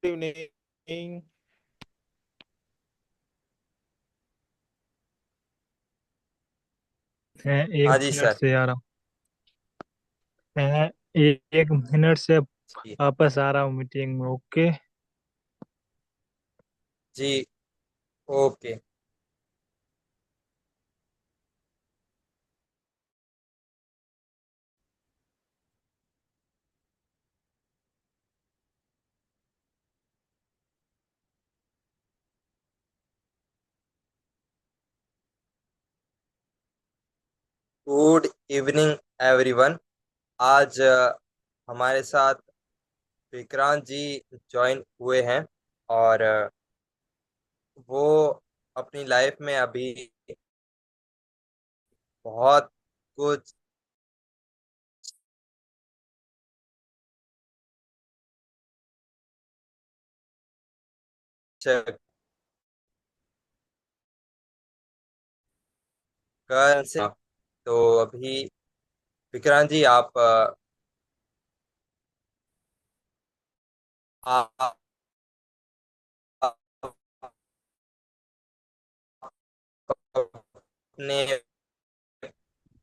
Evening. मैं हाँ एक जी मिनट सर। से आ रहा हूँ। मैं एक मिनट से जी। वापस आ रहा हूँ मीटिंग में। ओके। जी। ओके। Good evening everyone. आज हमारे साथ विक्रांत जी ज्वाइन हुए हैं और वो अपनी लाइफ में अभी बहुत कुछ कर से तो अभी विक्रांत जी आप अपने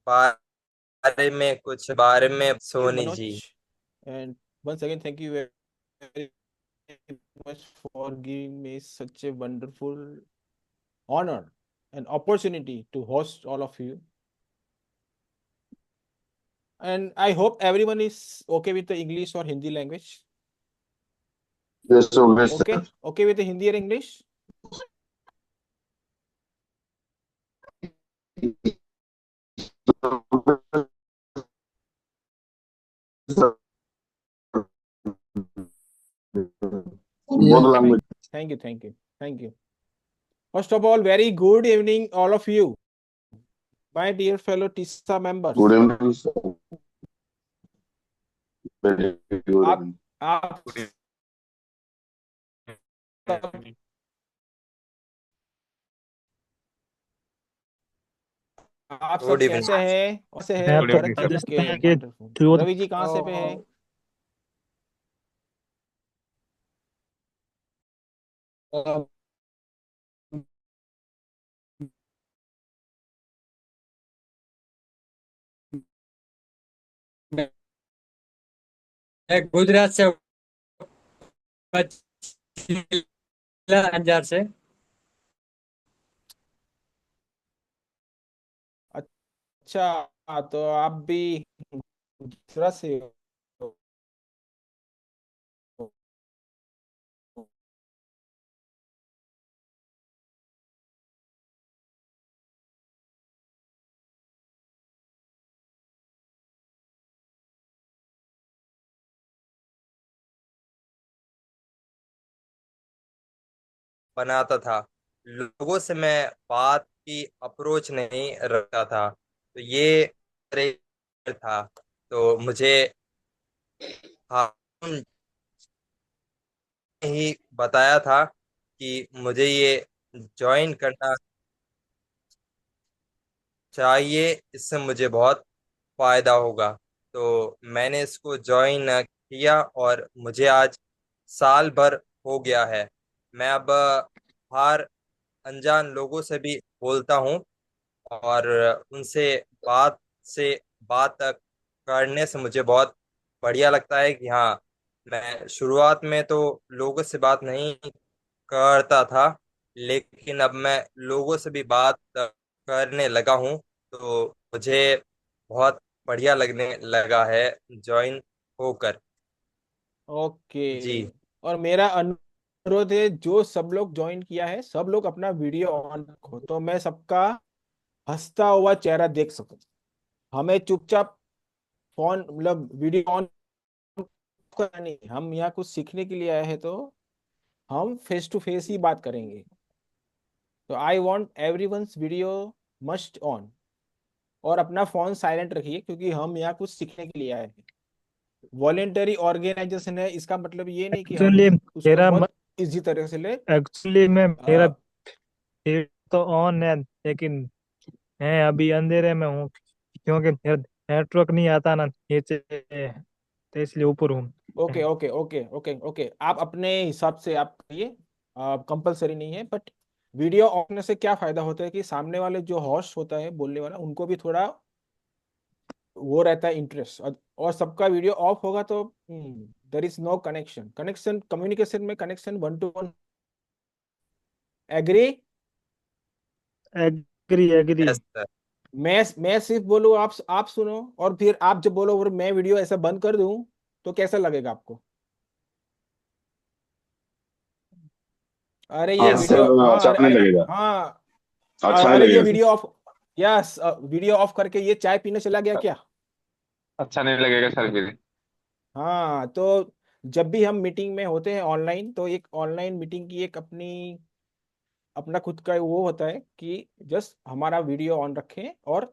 बारे में कुछ बारे में You, Soni Manoj, ji. and once again, thank you very much for giving me such a wonderful honor and opportunity to host all of you. And I hope everyone is okay with the English or Hindi language. Yes, sir. Okay with the Hindi or English. Both language. Thank you. First of all, very good evening, all of you, my dear fellow TISA Good members. evening, sir. Very good आप evening. आप सब आप good सब evening. कैसे हैं? कैसे मैं हैं? तो भरत जी, ओके, राजस्थान के वंडरफुल। जोध रवि जी कहाँ से पे हैं? मैं गुजरात से अंजार से। अच्छा, तो आप भी गुजरात से हो? बनाता था, लोगों से मैं बात की अप्रोच नहीं रखता था, तो ये था। तो मुझे हम ने ही बताया था कि मुझे ये ज्वाइन करना चाहिए, इससे मुझे बहुत फायदा होगा। तो मैंने इसको ज्वाइन किया और मुझे आज साल भर हो गया है। मैं अब हर अनजान लोगों से भी बोलता हूँ और उनसे बात से बात करने से मुझे बहुत बढ़िया लगता है कि हाँ, मैं शुरुआत में तो लोगों से बात नहीं करता था, लेकिन अब मैं लोगों से भी बात करने लगा हूँ, तो मुझे बहुत बढ़िया लगने लगा है ज्वाइन होकर। ओके। जी। और मेरा अनुरोध है, जो सब लोग ज्वाइन किया है, सब लोग अपना वीडियो ऑन रखो, तो मैं सबका हंसता हुआ चेहरा देख सकूं। हमें चुपचाप फोन मतलब वीडियो ऑन करना नहीं, हम यहाँ कुछ सीखने के लिए आए हैं, तो हम फेस टू फेस ही बात करेंगे। तो I want every once video must on, और अपना फोन साइलेंट रखिए, क्योंकि हम यहाँ कुछ सीखने के लिए आए हैं। वॉलेंटरी ऑर्गेनाइजेशन है, इसका मतलब ये नहीं कि हम एक्चुअली उसको मेरा बहुत इजी तरह से ले। एक्चुअली मैं मेरा अ, फीड तो ऑन है, लेकिन मैं अभी अंधेरे में हूँ क्योंकि मेरा नेटवर्क नहीं आता ना नीचे। तो इसलिए ऊपर हूँ। Okay okay okay okay okay, आप अपने हिसाब से आप करिए, कंपलसरी नहीं है। बट वीडियो ऑफ करने से क्या फायदा होता है कि सामने वाले जो होस्ट होता है बोलने वाला, उनको भी थोड़ा वो रहता है इंटरेस्ट। और सबका वीडियो ऑफ होगा तो there is no connection, connection communication में connection one to one. Agree? Agree agree. Yes sir. मैं सिर्फ बोलूँ, आप सुनो, और फिर आप जब बोलो और मैं वीडियो ऐसा बंद कर दूं तो कैसा लगेगा आपको? अरे ये हाँ यस वीडियो, सर। सर, हाँ, अच्छा अरे नहीं अरे, लगेगा। हाँ, अच्छा नहीं अरे ये लगेगा video sir. Of, yes, video of करके ये चाय पीने चला गया क्या? अच्छा नहीं लगेगा सर फिर। हाँ, तो जब भी हम मीटिंग में होते हैं ऑनलाइन, तो एक ऑनलाइन मीटिंग की एक अपना खुद का वो होता है कि जस्ट हमारा वीडियो ऑन रखें और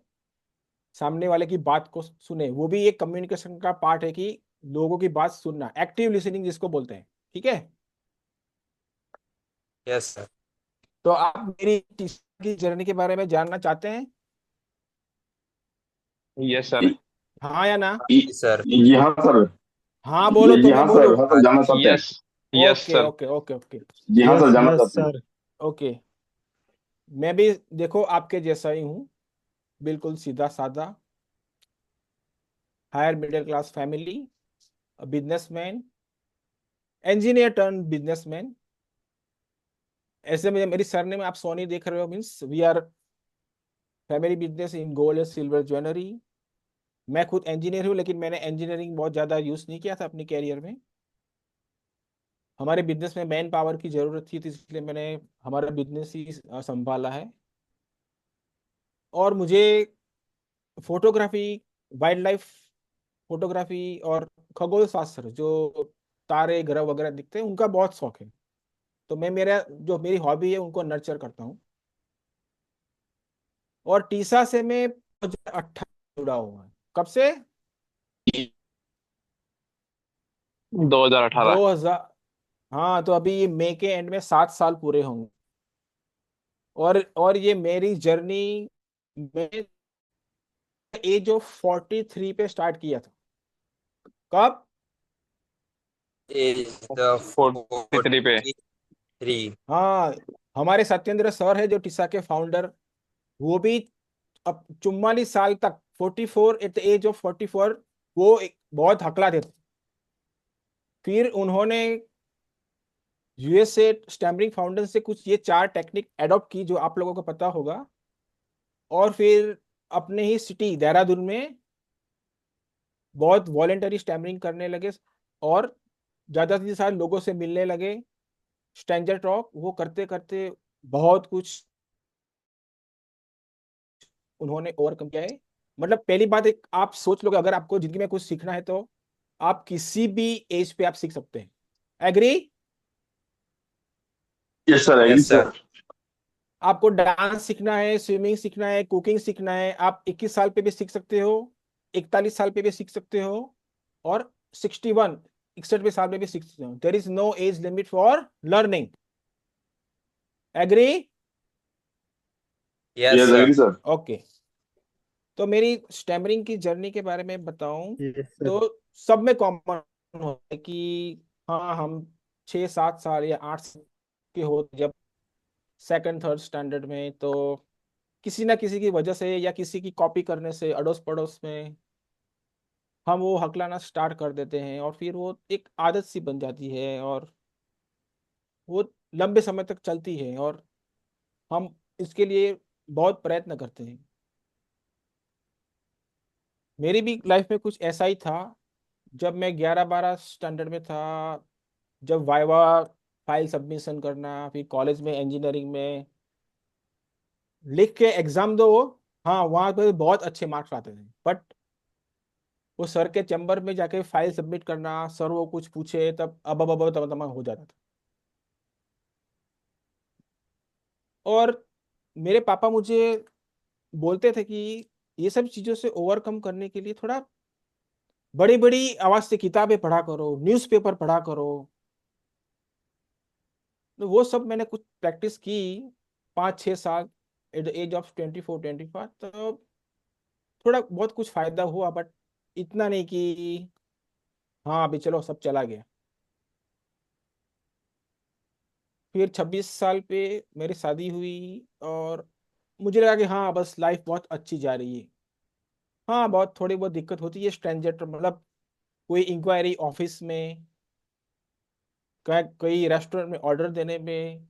सामने वाले की बात को सुने। वो भी एक कम्युनिकेशन का पार्ट है कि लोगों की बात सुनना, एक्टिव लिसनिंग जिसको बोलते हैं। ठीक है? Yes sir. तो आप मेरी टीचर की जर्नी के बारे में जानना चाहते हैं? Yes sir. हाँ या ना? जी सर। जी हाँ सर। हाँ बोलो तो जी मैं हाँ बोलूँ। सर, हाँ सर, जानना चाहते हैं। Yes. Yes okay sir. Okay okay okay. जी हाँ सर, यस जानना यस चाहते हैं। सर। ओके, मैं भी देखो आपके जैसा ही हूँ, बिल्कुल सीधा साधा, higher middle class family, businessman, engineer turn businessman. ऐसे में मेरी सरनेम आप सोनी देख रहे हो, means we are family business in gold and silver jewellery. मैं खुद इंजीनियर हूँ, लेकिन मैंने इंजीनियरिंग बहुत ज़्यादा यूज़ नहीं किया था अपनी कैरियर में। हमारे बिजनेस में मैन पावर की ज़रूरत थी, तो इसलिए मैंने हमारा बिजनेस ही संभाला है। और मुझे फोटोग्राफी, वाइल्ड लाइफ फोटोग्राफी और खगोल शास्त्र, जो तारे ग्रह वगैरह दिखते हैं, उनका बहुत शौक है। तो मैं मेरा जो मेरी हॉबी है उनको नर्चर करता हूँ। और टीसा से मैं 2018 जुड़ा हुआ है। कब से? 2018। 2000। हाँ, तो अभी ये मई के एंड में 7 साल पूरे होंगे। और ये मेरी जर्नी में एज ऑफ 43 पे स्टार्ट किया था। कब? एज 43 पे। 43। हाँ, हमारे सत्येंद्र सर है जो टिसा के फाउंडर, वो भी अब 44 साल तक, 44, एट द एज ऑफ 44, वो बहुत हकला थे। फिर उन्होंने यूएसए स्टैमरिंग फाउंडेशन से कुछ ये 4 टेक्निक एडॉप्ट की जो आप लोगों को पता होगा। और फिर अपने ही सिटी देहरादून में बहुत वॉलेंटरी स्टैमरिंग करने लगे, और ज्यादा से ज्यादा लोगों से मिलने लगे, स्ट्रेंजर टॉक वो करते करते बहुत कुछ उन्होंने ओवरकम किया है। मतलब पहली बात, एक आप सोच लो कि अगर आपको जिंदगी में कुछ सीखना है तो आप किसी भी एज पे आप सीख सकते हैं। Agree? Yes sir, agree yes sir. Sir. आपको डांस सीखना है, स्विमिंग सीखना है, कुकिंग सीखना है, आप 21 साल पे भी सीख सकते हो, 41 साल पे भी सीख सकते हो, और 61, 61वें साल पे भी सीख सकते हो। There is no age limit for learning. Agree? Yes yes, sir. Agree sir. Okay, तो मेरी स्टैमरिंग की जर्नी के बारे में बताऊं यस सर। तो सब में कॉमन होता है कि हाँ, हम 6-7 साल या 8 के हो जब सेकंड थर्ड स्टैंडर्ड में, तो किसी ना किसी की वजह से या किसी की कॉपी करने से अड़ोस पड़ोस में हम वो हकलाना स्टार्ट कर देते हैं, और फिर वो एक आदत सी बन जाती है, और वो लंबे समय तक चलती है, और हम इसके लिए बहुत प्रयत्न करते हैं। मेरी भी लाइफ में कुछ ऐसा ही था। जब मैं 11-12 स्टैंडर्ड में था, जब वाइवा फाइल सबमिशन करना, फिर कॉलेज में इंजीनियरिंग में लिख के एग्जाम दो, हाँ वहाँ पे बहुत अच्छे मार्क्स आते थे। बट वो सर के चैम्बर में जाके फाइल सबमिट करना, सर वो कुछ पूछे तब अब तब हो जाता था। और मेरे पापा मुझे बोलते थे कि ये सब चीज़ों से ओवरकम करने के लिए थोड़ा बड़ी बड़ी आवाज से किताबें पढ़ा करो, न्यूज़पेपर पढ़ा करो। तो वो सब मैंने कुछ प्रैक्टिस की 5-6 साल, एट द एज ऑफ 24-25, तो थोड़ा बहुत कुछ फायदा हुआ, बट इतना नहीं कि हाँ अभी चलो सब चला गया। फिर 26 साल पे मेरी शादी हुई और मुझे लगा कि हाँ बस लाइफ बहुत अच्छी जा रही है। हाँ बहुत थोड़ी बहुत दिक्कत होती है स्ट्रेंजर मतलब कोई इंक्वायरी ऑफिस में, कोई रेस्टोरेंट में ऑर्डर देने में,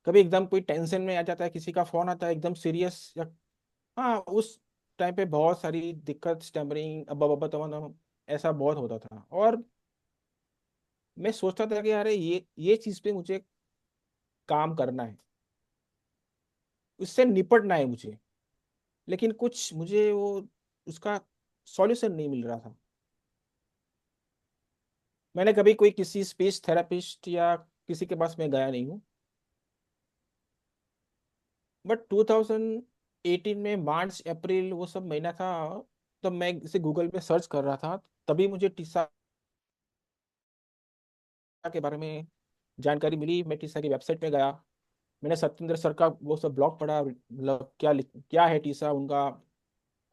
कभी एकदम कोई टेंशन में आ जाता है, किसी का फोन आता है एकदम सीरियस या हाँ उस टाइम पे बहुत सारी दिक्कत स्टैमरिंग अब तमाम ऐसा बहुत होता था। और मैं सोचता था कि यार ये चीज़ पे मुझे काम करना है, उससे निपटना है मुझे, लेकिन कुछ मुझे वो उसका सॉल्यूशन नहीं मिल रहा था। मैंने कभी कोई किसी स्पीच थेरेपिस्ट या किसी के पास मैं गया नहीं हूँ। बट 2018 में मार्च अप्रैल वो सब महीना था, तब मैं इसे गूगल पे सर्च कर रहा था, तभी मुझे टीसा के बारे में जानकारी मिली। मैं टीसा की वेबसाइट पे गया, मैंने सत्येंद्र सर का वो सब ब्लॉग पढ़ा, मतलब क्या है टीसा, उनका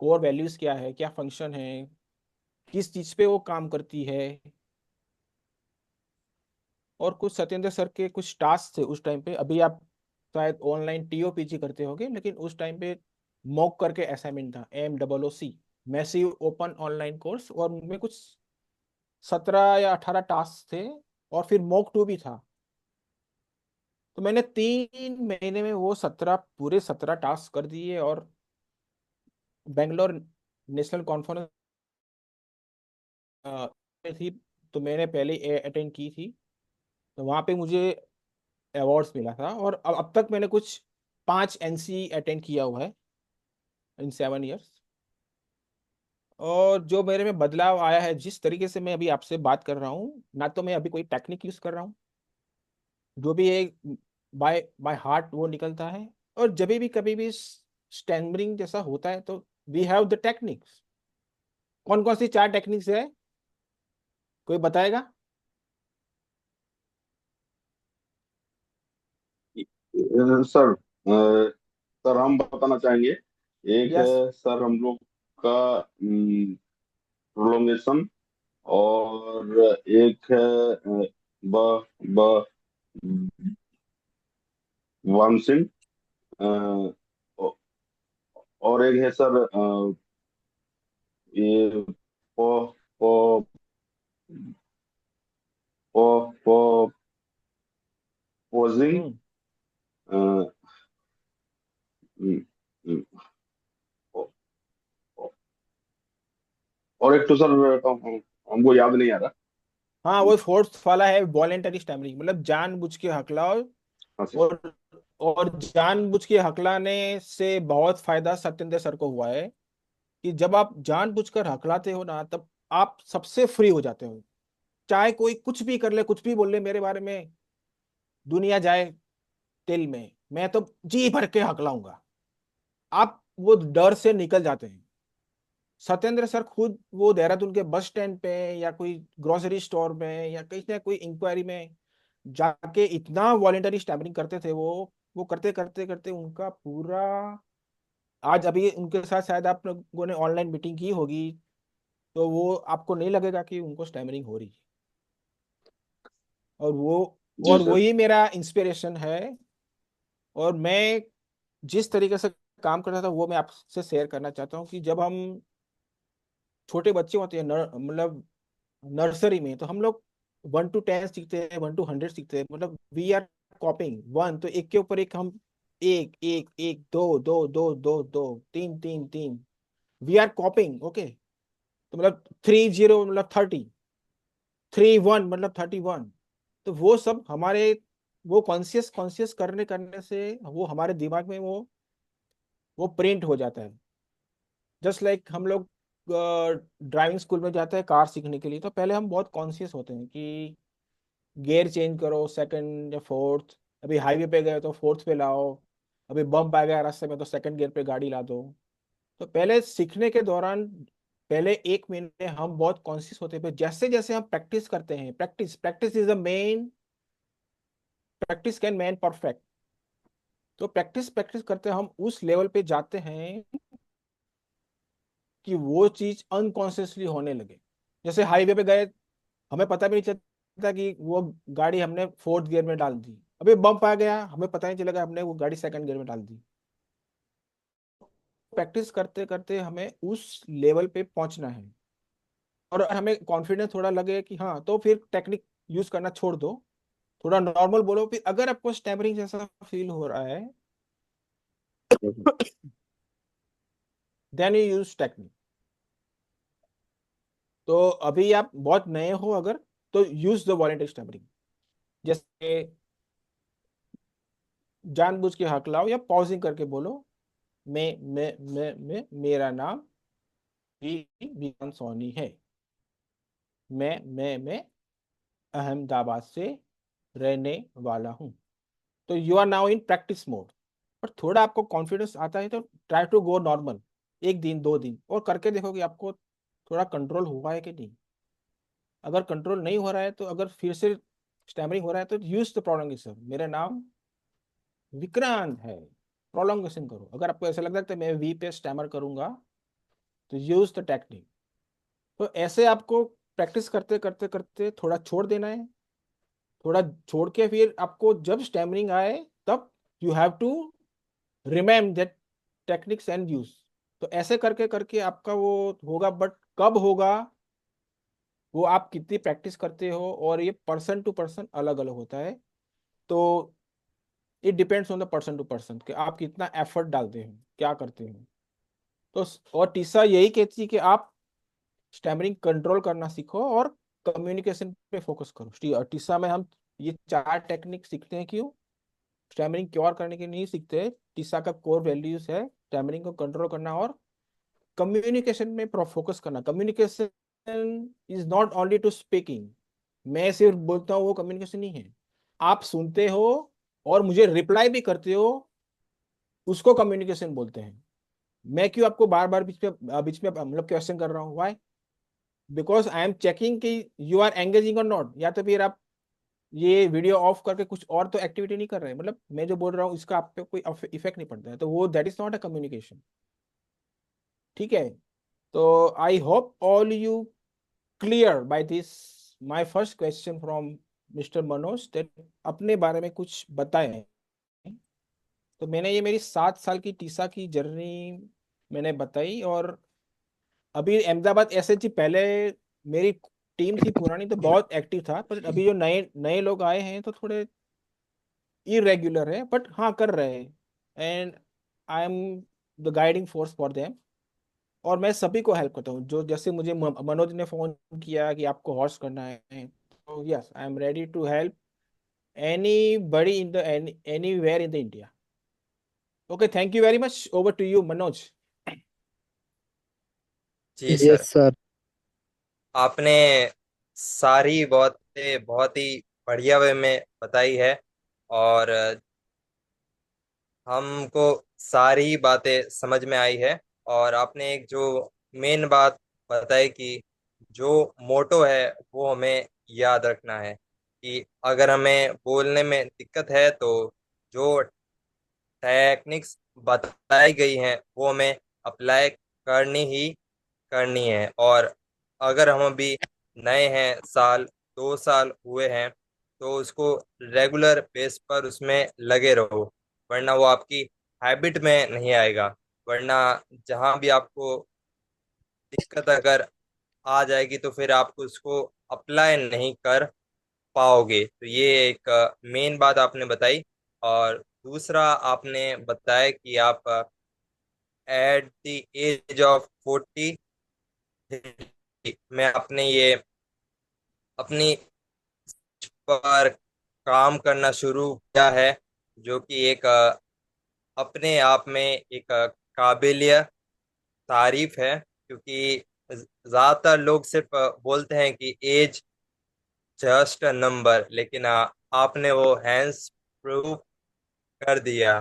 कोर वैल्यूज क्या है, क्या फंक्शन है, किस चीज़ पे वो काम करती है। और कुछ सत्येंद्र सर के कुछ टास्क थे उस टाइम पे, अभी आप शायद ऑनलाइन टीओपीजी करते होगे, लेकिन उस टाइम पे मॉक करके असाइनमेंट था, MOOC, massive open online course, और उनमें कुछ 17 या 18 टास्क थे, और फिर मॉक 2 भी था। तो मैंने 3 महीने में वो 17 टास्क कर दिए, और बेंगलोर नेशनल कॉन्फ्रेंस थी, तो मैंने पहले अटेंड की थी, तो वहाँ पे मुझे अवार्ड्स मिला था। और अब तक मैंने कुछ 5 NC अटेंड किया हुआ है इन 7 years। और जो मेरे में बदलाव आया है, जिस तरीके से मैं अभी आपसे बात कर रहा हूँ, ना तो मैं अभी कोई टेक्निक यूज कर रहा हूँ, जो भी एक बाय बाय हार्ट वो निकलता है। और जब भी कभी भी स्टैमरिंग जैसा होता है तो वी हैव द टेक्निक्स। कौन कौन सी 4 टेक्निक्स है, कोई बताएगा? सर सर हम बताना चाहेंगे। एक है यस। सर हम लोग का प्रोलोंगेशन, और एक है ब ब वांसिंग, और एक है सर ये पो पो पो पो पोजिंग, हम्म। और एक तो सर हमको याद नहीं आ रहा। हाँ वो फोर्थ वाला है वॉलेंटरी स्टैमरिंग, मतलब जानबूझ के हकलाओ। हाँ सर। और और जानबूझ के हकलाने से बहुत फायदा सत्येंद्र सर को हुआ है, कि जब आप जानबूझकर हकलाते हो ना, तब आप सबसे फ्री हो जाते हो। चाहे कोई कुछ भी कर ले, कुछ भी बोल ले मेरे बारे में, दुनिया जाए तिल में, मैं तो जी भर के हकलाऊंगा। आप वो डर से निकल जाते हैं। सत्येंद्र सर खुद वो देहरादून के बस स्टैंड पे या कोई ग्रोसरी स्टोर में या कहीं ना कोई इंक्वायरी में जाके इतना वॉलेंटरी स्टैमरिंग करते थे। वो करते करते करते उनका पूरा, आज अभी उनके साथ शायद आप लोगों ने ऑनलाइन मीटिंग की होगी, तो वो आपको नहीं लगेगा कि उनको स्टैमरिंग हो रही है। और वो जी और सर। वही मेरा इंस्पिरेशन है। और मैं जिस तरीके से काम करता था वो मैं आपसे शेयर करना चाहता हूँ, कि जब हम छोटे बच्चे होते हैं, मतलब नर्सरी में, तो हम लोग 1 to 10 सीखते हैं, 1 to 100 सीखते हैं, मतलब वी आर कॉपिंग वन, तो एक के ऊपर एक हम, एक एक एक, दो दो दो दो दो, तीन तीन तीन, वी आर कॉपिंग। ओके, तो मतलब 30 मतलब 30, 31 मतलब 31। तो वो सब हमारे, वो कॉन्शियस कॉन्शियस करने करने से वो हमारे दिमाग में वो प्रिंट हो जाता है। जस्ट लाइक हम लोग ड्राइविंग स्कूल में जाते हैं कार सीखने के लिए, तो पहले हम बहुत कॉन्शियस होते हैं कि गियर चेंज करो सेकंड या फोर्थ, अभी हाईवे पे गए तो फोर्थ पे लाओ, अभी बम्प आ गया रास्ते में तो सेकंड गियर पे गाड़ी ला दो। तो पहले सीखने के दौरान पहले 1 महीने हम बहुत कॉन्शियस होते हैं, फिर जैसे जैसे हम प्रैक्टिस करते हैं, practice practice is the main, practice can man perfect. तो प्रैक्टिस प्रैक्टिस करते हम उस लेवल पे जाते हैं कि वो चीज अनकॉन्शियसली होने लगे। जैसे हाईवे पे गए, हमें पता भी नहीं चलता कि वो गाड़ी हमने फोर्थ गियर में डाल दी, अभी बम्प आ गया, हमें पता नहीं चलेगा हमने वो गाड़ी सेकंड गियर में डाल दी। प्रैक्टिस करते करते हमें उस लेवल पे पहुंचना है। और अगर हमें कॉन्फिडेंस थोड़ा लगे कि हाँ, तो फिर टेक्निक यूज करना छोड़ दो, थोड़ा नॉर्मल बोलो। फिर अगर आपको स्टैमरिंग जैसा फील हो रहा है देन यू यूज टेक्निक। तो अभी आप बहुत नए हो अगर, तो यूज द वॉलेंटरी स्टैमरिंग। जैसे जानबूझ के हकलाओ या पॉजिंग करके बोलो, मेरा नाम विकान सोनी है, मैं अहमदाबाद से रहने वाला हूँ। तो you are now in practice mode. पर थोड़ा आपको कॉन्फिडेंस आता है तो ट्राई टू गो नॉर्मल, एक दिन दो दिन और करके देखो कि आपको थोड़ा कंट्रोल हुआ है कि नहीं। अगर कंट्रोल नहीं हो रहा है, तो अगर फिर से स्टैमरिंग हो रहा है, तो यूज द प्रोलॉन्गेशन, मेरा नाम विक्रांत है, प्रोलॉन्गेशन करो। अगर आपको ऐसा लगता है कि मैं वी पे स्टैमर करूंगा, तो यूज द टेक्निक। तो ऐसे आपको प्रैक्टिस करते करते करते थोड़ा छोड़ देना है, थोड़ा छोड़ के फिर आपको जब स्टैमरिंग आए तब you have to remember that techniques and use. तो ऐसे करके करके आपका वो होगा, बट कब होगा वो आप कितनी प्रैक्टिस करते हो, और ये पर्सन टू पर्सन अलग अलग होता है। तो it depends on the person to person कि आप कितना एफर्ट डालते हो, क्या करते हो। तो और टीसा यही कहती है कि आप स्टैमरिंग कंट्रोल करना सीखो और कम्युनिकेशन पे फोकस करो। टीसा में हम ये चार टेक्निक सीखते हैं। क्यों? स्टैमरिंग क्योर करने के लिए नहीं सीखते। टीसा का कोर वैल्यूज है स्टैमरिंग को कंट्रोल करना और कम्युनिकेशन में फोकस करना। Communication is not only to speaking, मैं सिर्फ बोलता हूँ वो कम्युनिकेशन नहीं है। आप सुनते हो और मुझे रिप्लाई भी करते हो, उसको कम्युनिकेशन बोलते हैं। मैं क्यों आपको बार बार बीच में मतलब क्वेश्चन कर रहा हूँ? Why? Because I am checking कि यू आर एंगेजिंग और नॉट, या तो फिर आप ये वीडियो ऑफ करके कुछ और तो एक्टिविटी नहीं कर रहे हैं, मतलब मैं जो बोल रहा हूँ इसका आप पे कोई इफेक्ट नहीं पड़ता है, तो वो that is not a communication. ठीक है? तो I hope all you clear by this my first question from mister Manoj, that अपने बारे में कुछ बताएं। तो मैंने ये मेरी 7 साल की टीसा की जर्नी मैंने बताई। और अभी अहमदाबाद एसएचजी पहले मेरी टीम थी पुरानी तो बहुत एक्टिव था, पर अभी जो नए नए लोग आए हैं तो थोड़े इरेग्युलर है, बट हाँ कर रहे हैं। And I am the guiding force for them. और मैं सभी को हेल्प करता हूँ। जो जैसे मुझे मनोज ने फोन किया कि आपको हॉस्ट करना है, तो yes I am ready to help anybody in the anywhere in the India. Okay, thank you very much. Over to you Manoj. Ji yes sir. Sir. आपने सारी बातें बहुत ही बढ़िया वे में बताई है, और हमको सारी बातें समझ में आई है। और आपने एक जो मेन बात बताई कि जो मोटो है वो हमें याद रखना है, कि अगर हमें बोलने में दिक्कत है तो जो टेक्निक्स बताई गई हैं वो हमें अप्लाई करनी ही करनी है। और अगर हम अभी नए हैं, साल 2 साल हुए हैं, तो उसको रेगुलर बेस पर उसमें लगे रहो, वरना वो आपकी हैबिट में नहीं आएगा। वरना जहाँ भी आपको दिक्कत अगर आ जाएगी तो फिर आप उसको अप्लाई नहीं कर पाओगे। तो ये एक मेन बात आपने बताई। और दूसरा आपने बताया कि आप एट द एज ऑफ 40 में आपने ये अपनी पर काम करना शुरू किया है, जो कि एक अपने आप में एक काबिलियत तारीफ है। क्योंकि ज्यादातर लोग सिर्फ बोलते हैं कि एज जस्ट अ नंबर, लेकिन आपने वो हैंड्स प्रूव कर दिया।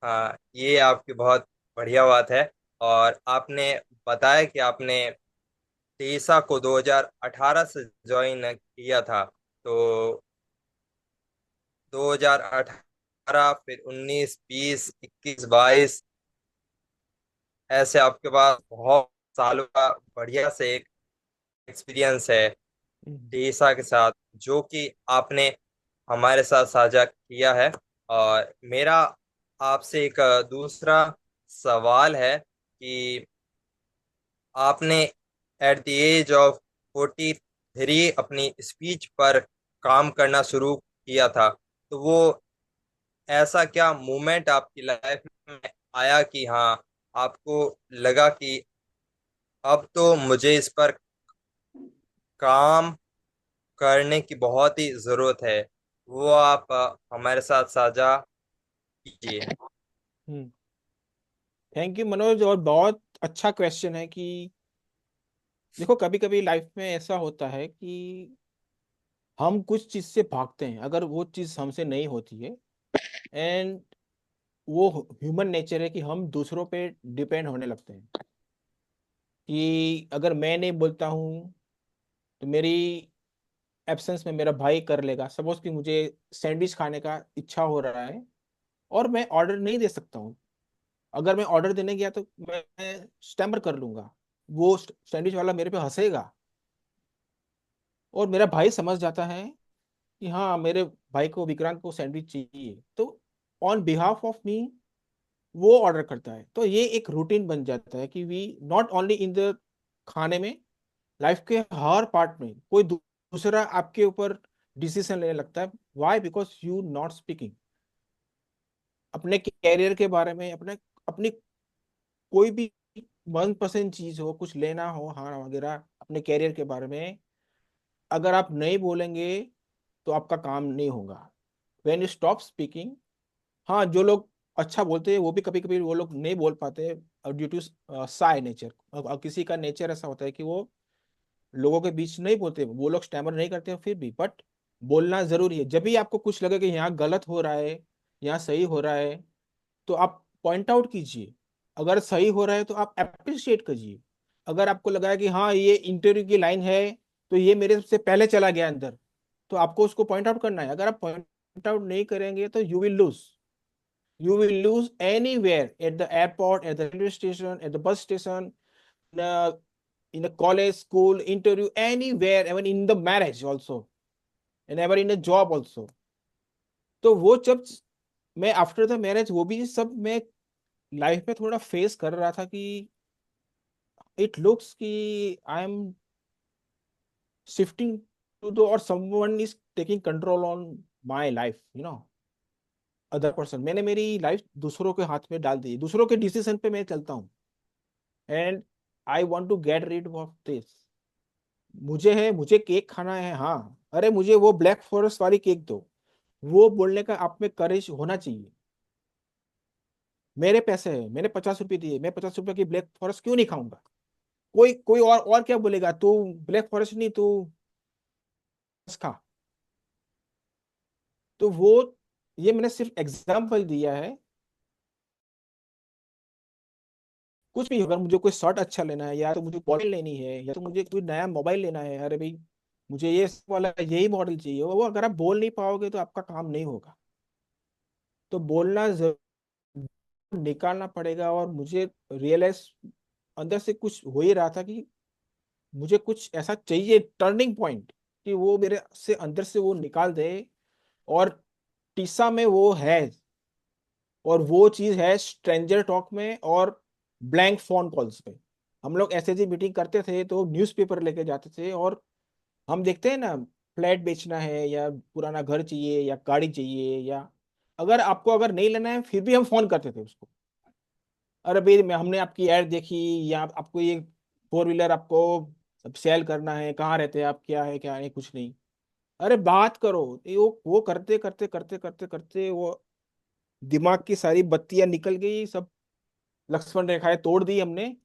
हाँ, ये आपकी बहुत बढ़िया बात है। और आपने बताया कि आपने टीसा को 2018 से ज्वाइन किया था। तो 2018, फिर 19, 20, 21, 22, ऐसे आपके पास बहुत सालों का बढ़िया से एक एक्सपीरियंस है। टीसा के साथ, जो कि आपने हमारे साथ साझा किया है। और मेरा आपसे एक दूसरा सवाल है कि आपने एट द एज ऑफ 43 अपनी स्पीच पर काम करना शुरू किया था, तो वो ऐसा क्या मोमेंट आपकी लाइफ में आया कि हाँ, आपको लगा कि अब तो मुझे इस पर काम करने की बहुत ही ज़रूरत है? वो आप हमारे साथ साझा कीजिए। हम्म। Thank you Manoj. और बहुत अच्छा क्वेश्चन है कि देखो, कभी कभी लाइफ में ऐसा होता है कि हम कुछ चीज से भागते हैं अगर वो चीज हमसे नहीं होती है। एंड वो ह्यूमन नेचर है कि हम दूसरों पे डिपेंड होने लगते हैं कि अगर मैं नहीं बोलता हूँ तो मेरी एब्सेंस में मेरा भाई कर लेगा। सपोज कि मुझे सैंडविच खाने का इच्छा हो रहा है और मैं ऑर्डर नहीं दे सकता हूँ। अगर मैं ऑर्डर देने गया तो मैं स्टैमर कर लूंगा, वो सैंडविच वाला मेरे पे हंसेगा। और मेरा भाई समझ जाता है कि हाँ, मेरे भाई को, विक्रांत को सैंडविच चाहिए, तो ऑन बिहाफ ऑफ मी वो ऑर्डर करता है। तो ये एक रूटीन बन जाता है कि we not only in the खाने में, लाइफ के हर पार्ट में कोई दूसरा आपके ऊपर डिसीजन लेने लगता है। Why? Because you not speaking अपने कैरियर के बारे में, अपने अपनी कोई भी मनपसंद चीज हो, कुछ लेना हो, हाँ वगैरह, अपने कैरियर के बारे में अगर आप नहीं बोलेंगे तो आपका काम नहीं होगा। वेन यू स्टॉप स्पीकिंग, हाँ, जो लोग अच्छा बोलते हैं वो भी कभी कभी वो लोग नहीं बोल पाते ड्यू टू साई नेचर। किसी का नेचर ऐसा होता है कि वो लोगों के बीच नहीं बोलते, वो लोग स्टैमर नहीं करते फिर भी, बट बोलना जरूरी है। जब भी आपको कुछ लगे कि यहाँ गलत हो रहा है, यहाँ सही हो रहा है, तो आप पॉइंट आउट कीजिए। अगर सही हो रहा है तो आप अप्रिशिएट कीजिए। अगर आपको लगा है कि हाँ, ये इंटरव्यू की लाइन है तो ये मेरे से पहले चला गया अंदर, तो आपको उसको पॉइंट आउट करना है। अगर आप पॉइंट आउट नहीं करेंगे तो you will lose. You will lose anywhere, at the airport, at the railway station, at the bus station, in a college, school, interview, anywhere, even in the marriage also, and ever in a job also. तो वो जब मैं after the marriage वो भी सब मैं life में थोड़ा फेस कर रहा था कि इट लुक्स कि I am shifting to the, और someone is taking control on my life, other person. मैंने मेरी लाइफ दूसरों के हाथ में डाल दी, दूसरों के डिसीजन पे मैं चलता हूँ। And I want to get rid of this. मुझे केक खाना है, हाँ, अरे मुझे वो ब्लैक फॉरेस्ट वाली केक दो। वो बोलने का आप में करेज होना चाहिए। मेरे पैसे हैं, मैंने 50 रुपये दिए, मैं 50 रुपये की ब्लैक फॉरेस्ट क्यों नहीं खाऊंगा? कोई कोई और क्या बोलेगा, तू ब्लैक फॉरेस्ट नहीं, तू खा। तो वो, ये मैंने सिर्फ एग्जाम्पल दिया है। कुछ भी, अगर मुझे कोई शर्ट अच्छा लेना है, या तो मुझे बॉटल लेनी है, या तो मुझे कोई नया मोबाइल लेना है, अरे भाई मुझे ये वाला यही मॉडल चाहिए, वो अगर आप बोल नहीं पाओगे तो आपका काम नहीं होगा। तो बोलना जरूर, निकालना पड़ेगा। और मुझे रियलाइज अंदर से कुछ हो ही रहा था कि मुझे कुछ ऐसा चाहिए, टर्निंग पॉइंट, कि वो मेरे से अंदर से वो निकाल दे। और टीसा में वो है, और वो चीज है स्ट्रेंजर टॉक में और ब्लैंक फोन कॉल्स पे। हम लोग एसएजी मीटिंग करते थे तो न्यूज़पेपर लेके जाते थे, और हम देखते हैं ना, फ्लैट बेचना है या पुराना घर चाहिए या गाड़ी चाहिए, या अगर आपको अगर नहीं लेना है फिर भी हम फोन करते थे उसको। अरे भाई, हमने आपकी ऐड देखी, या आपको ये फोर व्हीलर आपको सेल करना है, कहाँ रहते हैं आप, क्या है क्या है, कुछ नहीं, अरे बात करो। ये वो करते करते करते करते करते वो दिमाग की सारी बत्तियां निकल गई सब, लक्ष्मण रेखाएं तोड़ दी हमने।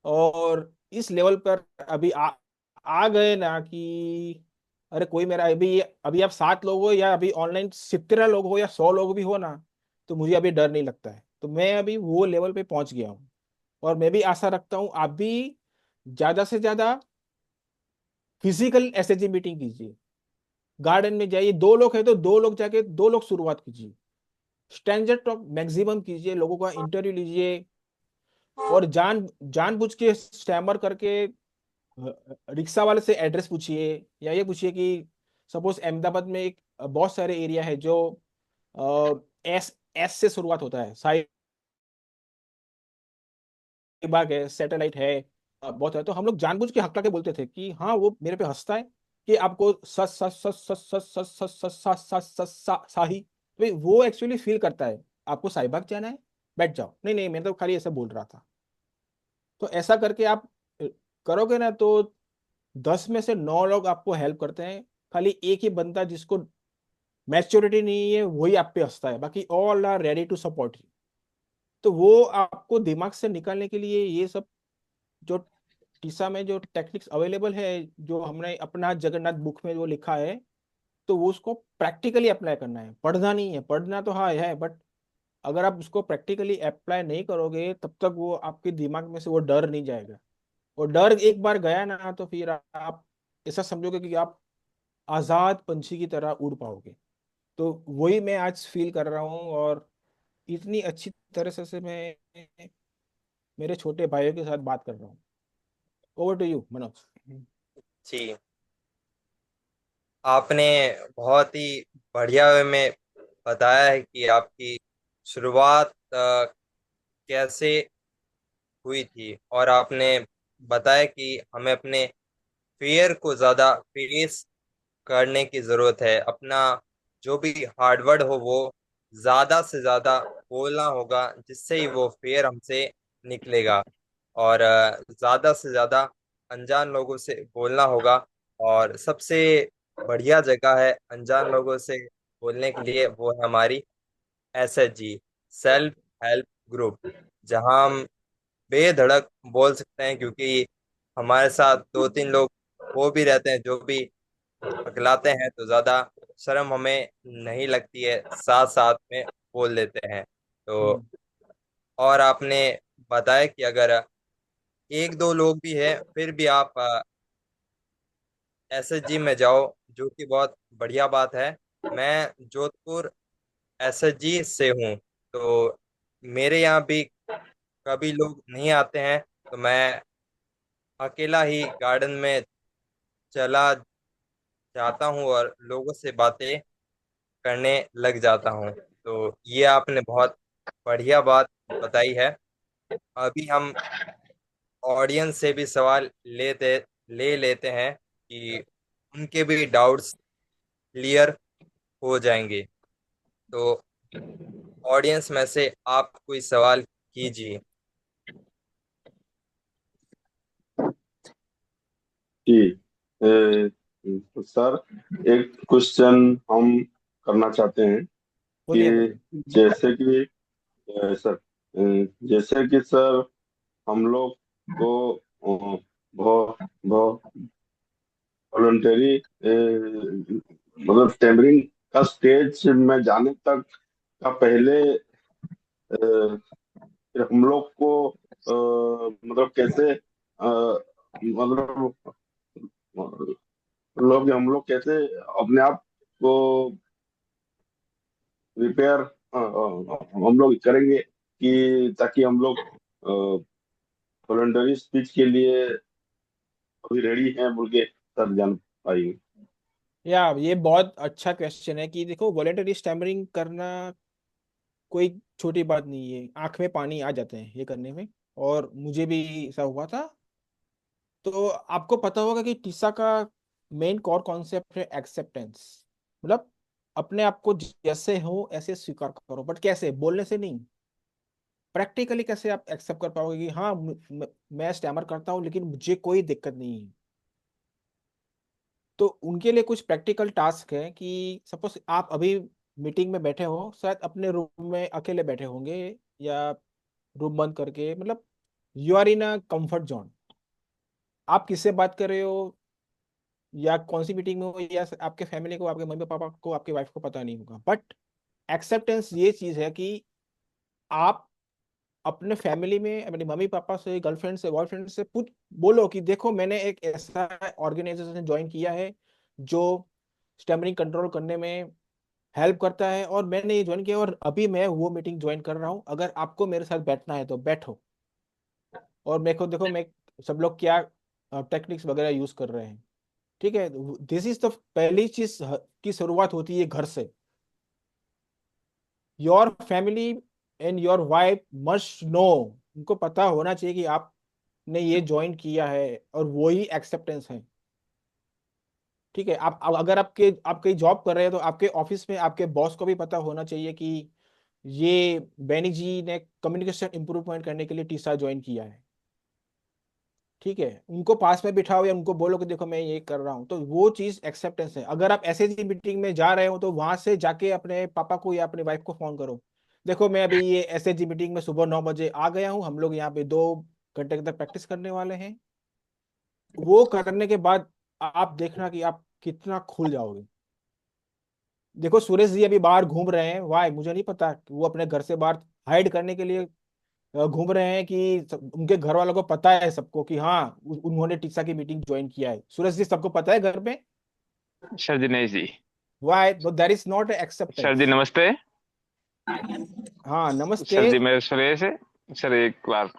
और इस लेवल पर अभी आ गए ना कि अरे कोई मेरा, अभी अभी आप 7 लोग हो या अभी ऑनलाइन 70 लोग हो या 100 लोग भी हो ना, तो मुझे अभी डर नहीं लगता है। तो मैं अभी वो लेवल पे पहुंच गया हूँ। और मैं भी आशा रखता हूँ आप भी ज्यादा से ज्यादा फिजिकल एसएचजी मीटिंग कीजिए। गार्डन में जाइए, 2 लोग है तो 2 लोग जाके 2 लोग शुरुआत कीजिए। स्ट्रेंजर टॉक मैक्सिमम कीजिए, लोगों का इंटरव्यू लीजिए। और जानबूझ के स्टैमर करके रिक्शा वाले से एड्रेस पूछिए, या ये पूछिए कि सपोज अहमदाबाद में एक बहुत सारे एरिया है जो एस एस से शुरुआत होता है, साहिब बाग है, सैटेलाइट है, बहुत है। तो हम लोग जानबूझ के हकला के बोलते थे कि हाँ वो मेरे पे हंसता है कि आपको सस सस सस सस सस सस सस सस सस सस सस साही, तो वो एक्चुअली फील करता है आपको साहिबाग जाना है, बैठ जाओ। नहीं नहीं, मैं तो खाली ऐसा बोल रहा था। तो ऐसा करके आप करोगे ना, तो 10 में से 9 लोग आपको हेल्प करते हैं। खाली एक ही बंदा जिसको मैच्योरिटी नहीं है वही आप पे हंसता है, बाकी all are ready to support you. तो वो आपको दिमाग से निकालने के लिए ये सब जो टीसा में जो टेक्निक्स अवेलेबल है, जो हमने अपना जगन्नाथ बुक में जो लिखा है, तो वो उसको प्रैक्टिकली अप्लाई करना है, पढ़ना नहीं है। पढ़ना तो हाँ है, बट अगर आप उसको प्रैक्टिकली अप्लाई नहीं करोगे तब तक वो आपके दिमाग में से वो डर नहीं जाएगा। और डर एक बार गया ना, तो फिर आप ऐसा समझोगे कि आप आजाद पंछी की तरह उड़ पाओगे। तो वही मैं आज फील कर रहा हूँ, और इतनी अच्छी तरह से मैं मेरे छोटे भाइयों के साथ बात कर रहा हूँ। Over to you Manoj. जी, आपने बहुत ही बढ़िया वे में बताया है कि आपकी शुरुआत कैसे हुई थी, और आपने बताया कि हमें अपने फेयर को ज़्यादा फेस करने की ज़रूरत है। अपना जो भी हार्डवर्ड हो वो ज़्यादा से ज़्यादा बोलना होगा, जिससे ही वो फेयर हमसे निकलेगा। और ज़्यादा से ज़्यादा अनजान लोगों से बोलना होगा। और सबसे बढ़िया जगह है अनजान लोगों से बोलने के लिए, वो है हमारी SHG, सेल्फ हेल्प ग्रुप, जहाँ हम बेधड़क बोल सकते हैं, क्योंकि हमारे साथ 2-3 लोग वो भी रहते हैं जो भी अगलाते हैं, तो ज्यादा शर्म हमें नहीं लगती है, साथ साथ में बोल देते हैं। तो हम्म। और आपने बताया कि अगर 1-2 लोग भी हैं फिर भी आप SHG में जाओ, जो कि बहुत बढ़िया बात है। मैं जोधपुर SHG से हूँ, तो मेरे यहाँ भी कभी लोग नहीं आते हैं, तो मैं अकेला ही गार्डन में चला जाता हूँ और लोगों से बातें करने लग जाता हूँ। तो ये आपने बहुत बढ़िया बात बताई है। अभी हम ऑडियंस से भी सवाल ले लेते हैं कि उनके भी डाउट्स क्लियर हो जाएंगे। तो ऑडियंस में से आप कोई सवाल कीजिए। जी। तो सर, एक क्वेश्चन हम करना चाहते हैं बोलिए बोलिए। कि जैसे कि सर, जैसे कि सर हम लोग को वॉलंटरी मतलब टेम्परिंग का स्टेज में जाने तक का पहले फिर हम लोग को मतलब कैसे मतलब हम लोग कैसे अपने आप को रिपेयर हम लोग करेंगे कि ताकि हम लोग वॉलंटरी स्पीच के लिए अभी रेडी हैं बोल के सर जान पाएंगे। या ये बहुत अच्छा क्वेश्चन है कि देखो, वॉलेंटरी स्टैमरिंग करना कोई छोटी बात नहीं है, आंख में पानी आ जाते हैं ये करने में। और मुझे भी ऐसा हुआ था। तो आपको पता होगा कि टीसा का मेन कोर कॉन्सेप्ट है एक्सेप्टेंस। मतलब अपने आप को जैसे हो ऐसे स्वीकार करो, बट कैसे? बोलने से नहीं, प्रैक्टिकली कैसे आप एक्सेप्ट कर पाओगे कि हाँ मैं स्टैमर करता हूँ लेकिन मुझे कोई दिक्कत नहीं है। तो उनके लिए कुछ प्रैक्टिकल टास्क है कि सपोज आप अभी मीटिंग में बैठे हो, शायद अपने रूम में अकेले बैठे होंगे, या रूम बंद करके, मतलब you are in a comfort zone. आप किससे बात कर रहे हो, या कौन सी मीटिंग में हो, या आपके फैमिली को, आपके मम्मी पापा को, आपकी वाइफ को पता नहीं होगा। बट एक्सेप्टेंस ये चीज है कि आप अपने फैमिली में अपने मम्मी पापा से, गर्लफ्रेंड से, बॉयफ्रेंड से पूछ बोलो कि देखो मैंने एक ऐसा ऑर्गेनाइजेशन ज्वाइन किया है जो स्टैमरिंग कंट्रोल करने में हेल्प करता है, और मैंने ये ज्वाइन किया और अभी मैं वो मीटिंग ज्वाइन कर रहा हूँ। अगर आपको मेरे साथ बैठना है तो बैठो। और मेरे को देखो, मैं सब लोग क्या टेक्निक्स वगैरह यूज कर रहे हैं। ठीक है, दिस इज द पहली चीज की शुरुआत होती है घर से। Your family and your wife must know, उनको पता होना चाहिए कि आपने ये ज्वाइन किया है, और वो ही एक्सेप्टेंस है। ठीक है, आप अगर आप कहीं जॉब कर रहे हैं तो आपके ऑफिस में आपके बॉस को भी पता होना चाहिए कि ये बेनी जी ने कम्युनिकेशन इंप्रूवमेंट करने के लिए टीसा ज्वाइन किया है। ठीक है, उनको पास में बिठाओ या उनको बोलो कि देखो मैं ये कर रहा हूँ, तो वो चीज एक्सेप्टेंस है। अगर आप ऐसे ही मीटिंग में जा रहे हो तो वहां से जाके अपने पापा को या अपनी वाइफ को फोन करो, देखो मैं अभी ये एसएचजी मीटिंग में सुबह 9 बजे आ गया हूँ, हम लोग यहाँ पे 2 घंटे तक प्रैक्टिस करने वाले हैं। वो करने के बाद आप देखना कि आप कितना खुल जाओगे। देखो सुरेश जी अभी बाहर घूम रहे हैं, वाई मुझे नहीं पता, वो अपने घर से बाहर हाइड करने के लिए घूम रहे हैं कि उनके घर वालों को पता है सबको कि हाँ उन्होंने टीसा की मीटिंग ज्वाइन किया है। सूरज जी सबको पता है घर में। सर जी नहीं जी। Why that is not sir जी एक्सेप्टेंस। नमस्ते। हाँ नमस्ते। सर जी मेरे सुरेश है। सर एक बार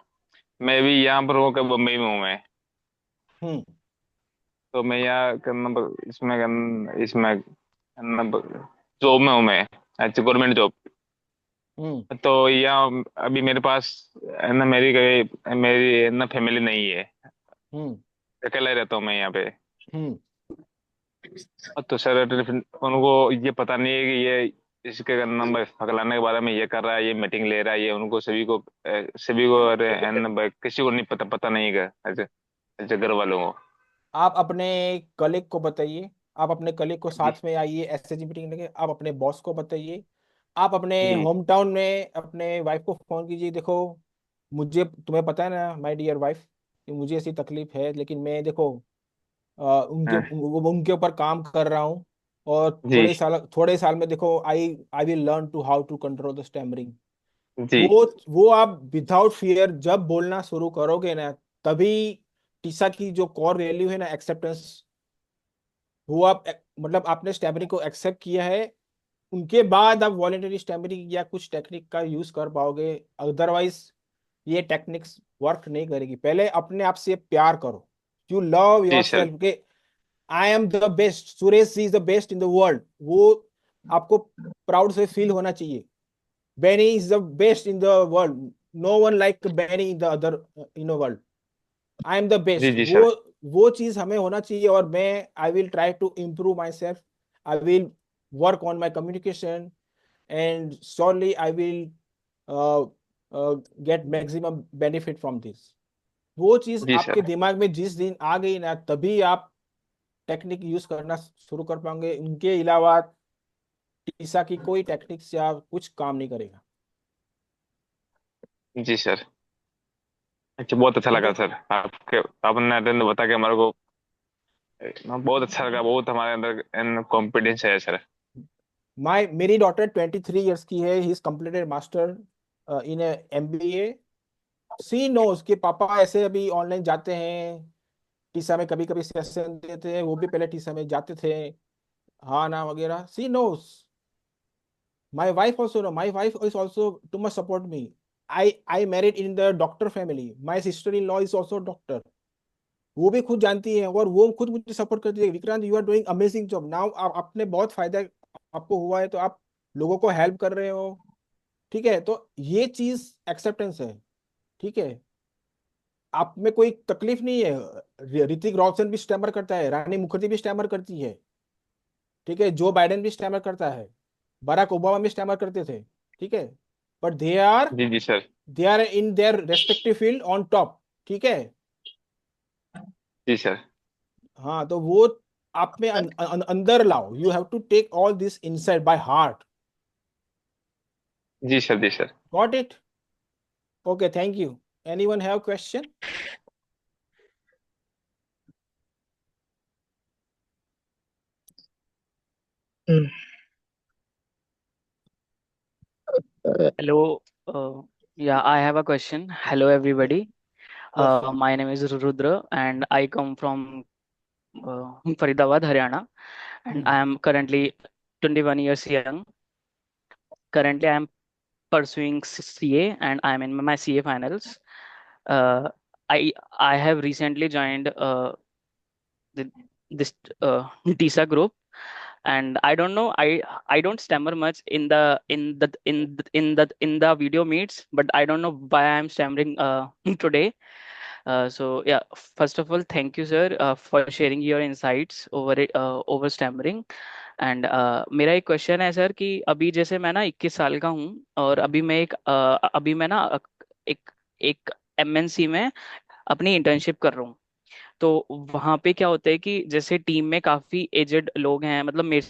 मैं भी यहाँ पर हूँ, मुंबई में हूँ मैं। हम्म। तो मैं यहाँ नंबर इसमें नंबर जॉब में हूँ मैं, अच्छा गवर्नमेंट जॉब। हम्म। तो यहाँ अभी मेरे पास है ना, मेरी है ना फैमिली नहीं है, हम्म। अकेला ही रहता हूँ मैं यहाँ पे। हम्म। तो सर उनको ये पता नहीं है कि ये इसके नंबर हकलाने के बारे में ये कर रहा है, ये मीटिंग ले रहा है, ये उनको सभी को अरे किसी को नहीं पता नहीं है, ऐसे ऐसे घर वालों को। आप अपने कलीग को बताइए, आप अपने कलीग को जी साथ में आइए एसएचजी मीटिंग लेके, आप अपने बॉस को बताइए, आप अपने जी होम टाउन में अपने वाइफ को फोन कीजिए, देखो मुझे तुम्हें पता है ना माय डियर वाइफ कि मुझे ऐसी तकलीफ है, लेकिन मैं देखो हाँ, उनके ऊपर काम कर रहा हूँ, और जी थोड़े साल में देखो I I will learn to how to control the stammering. जी वो आप विदाउट फियर जब बोलना शुरू करोगे ना, तभी टीसा की जो कोर वैल्यू है ना एक्सेप्टेंस, वो आप मतलब आपने स्टैमरिंग को एक्सेप्ट किया है, उनके बाद आप वॉलेंटरी स्टैमरिंग या कुछ टेक्निक का यूज कर पाओगे। अदरवाइज ये टेक्निक्स वर्क नहीं करेगी। पहले अपने आप से प्यार करो, यू लव जी योर सर। सेल्फ के I am the best, Suresh is the best in the world. वो आपको प्राउड से फील होना चाहिए। Benny is the best in the world, no one like Benny in the other in world. I am the जी best, जी sir. वो चीज हमें होना चाहिए। और मैं I will try to improve myself, I will work on my communication, and surely I will get maximum benefit from this. वो चीज जी आपके सर। दिमाग में जिस दिन आ गई ना, तभी आप टेक्निक यूज करना शुरू कर पाएंगे। उनके अलावा टीसा की कोई टेक्निक्स या कुछ काम नहीं करेगा। जी सर। अच्छा बहुत अच्छा ठीक लगा है, सर, आपके आपने अटेंड बता के हमारे को बहुत अच्छा लगा, बहुत हमारे अंदर कॉन्फिडेंस है सर। मेरी डॉटर 23 ईयर्स की है, he is completed master in MBA. See no उसके पापा ऐसे अभी ऑनलाइन जाते हैं, टीसा में कभी कभी सेशन देते हैं, वो भी पहले टीसा में जाते थे, हाँ ना वगैरह। She knows, my wife also no, my wife is also too much support me. I married in the doctor family, my sister in law is also doctor. वो भी खुद जानती है और वो खुद मुझे सपोर्ट करती है, Vikrant you are doing amazing job now, आप आपने बहुत फायदा आपको हुआ है, तो आप लोगों को हेल्प कर रहे हो। ठीक है, तो ये चीज एक्सेप्टेंस है। ठीक है, आप में कोई तकलीफ नहीं है। ऋतिक रोशन भी स्टैमर करता है, रानी मुखर्जी भी स्टैमर करती है। ठीक है, जो बाइडेन भी स्टैमर करता है, बराक ओबामा भी स्टैमर करते थे। ठीक है, बट जी जी sir. They are in their respective field on top. ठीक है, जी सर। हाँ तो वो आप में अंदर लाओ, you have to take all this inside by heart. जी सर। जी sir. Got it? Okay, thank you. Anyone have question? Hello, yeah, I have a question. Hello, everybody. Yes. My name is Rudra, and I come from Faridabad, Haryana, and I am currently 21 years young. Currently, I am pursuing CA, and I am in my CA finals. Uh, I have recently joined this TISA group, and I don't know, I don't stammer much in the video meets, but I don't know why I'm stammering today. So yeah, first of all, thank you sir for sharing your insights over stammering. And मेरा एक question है sir कि अभी जैसे मैं ना 21 साल का हूँ, और अभी मैं ना एक एक MNC में अपनी इंटर्नशिप कर रहा हूँ। तो वहाँ पे क्या होता है कि जैसे टीम में काफी एजेड लोग हैं, मतलब मेरे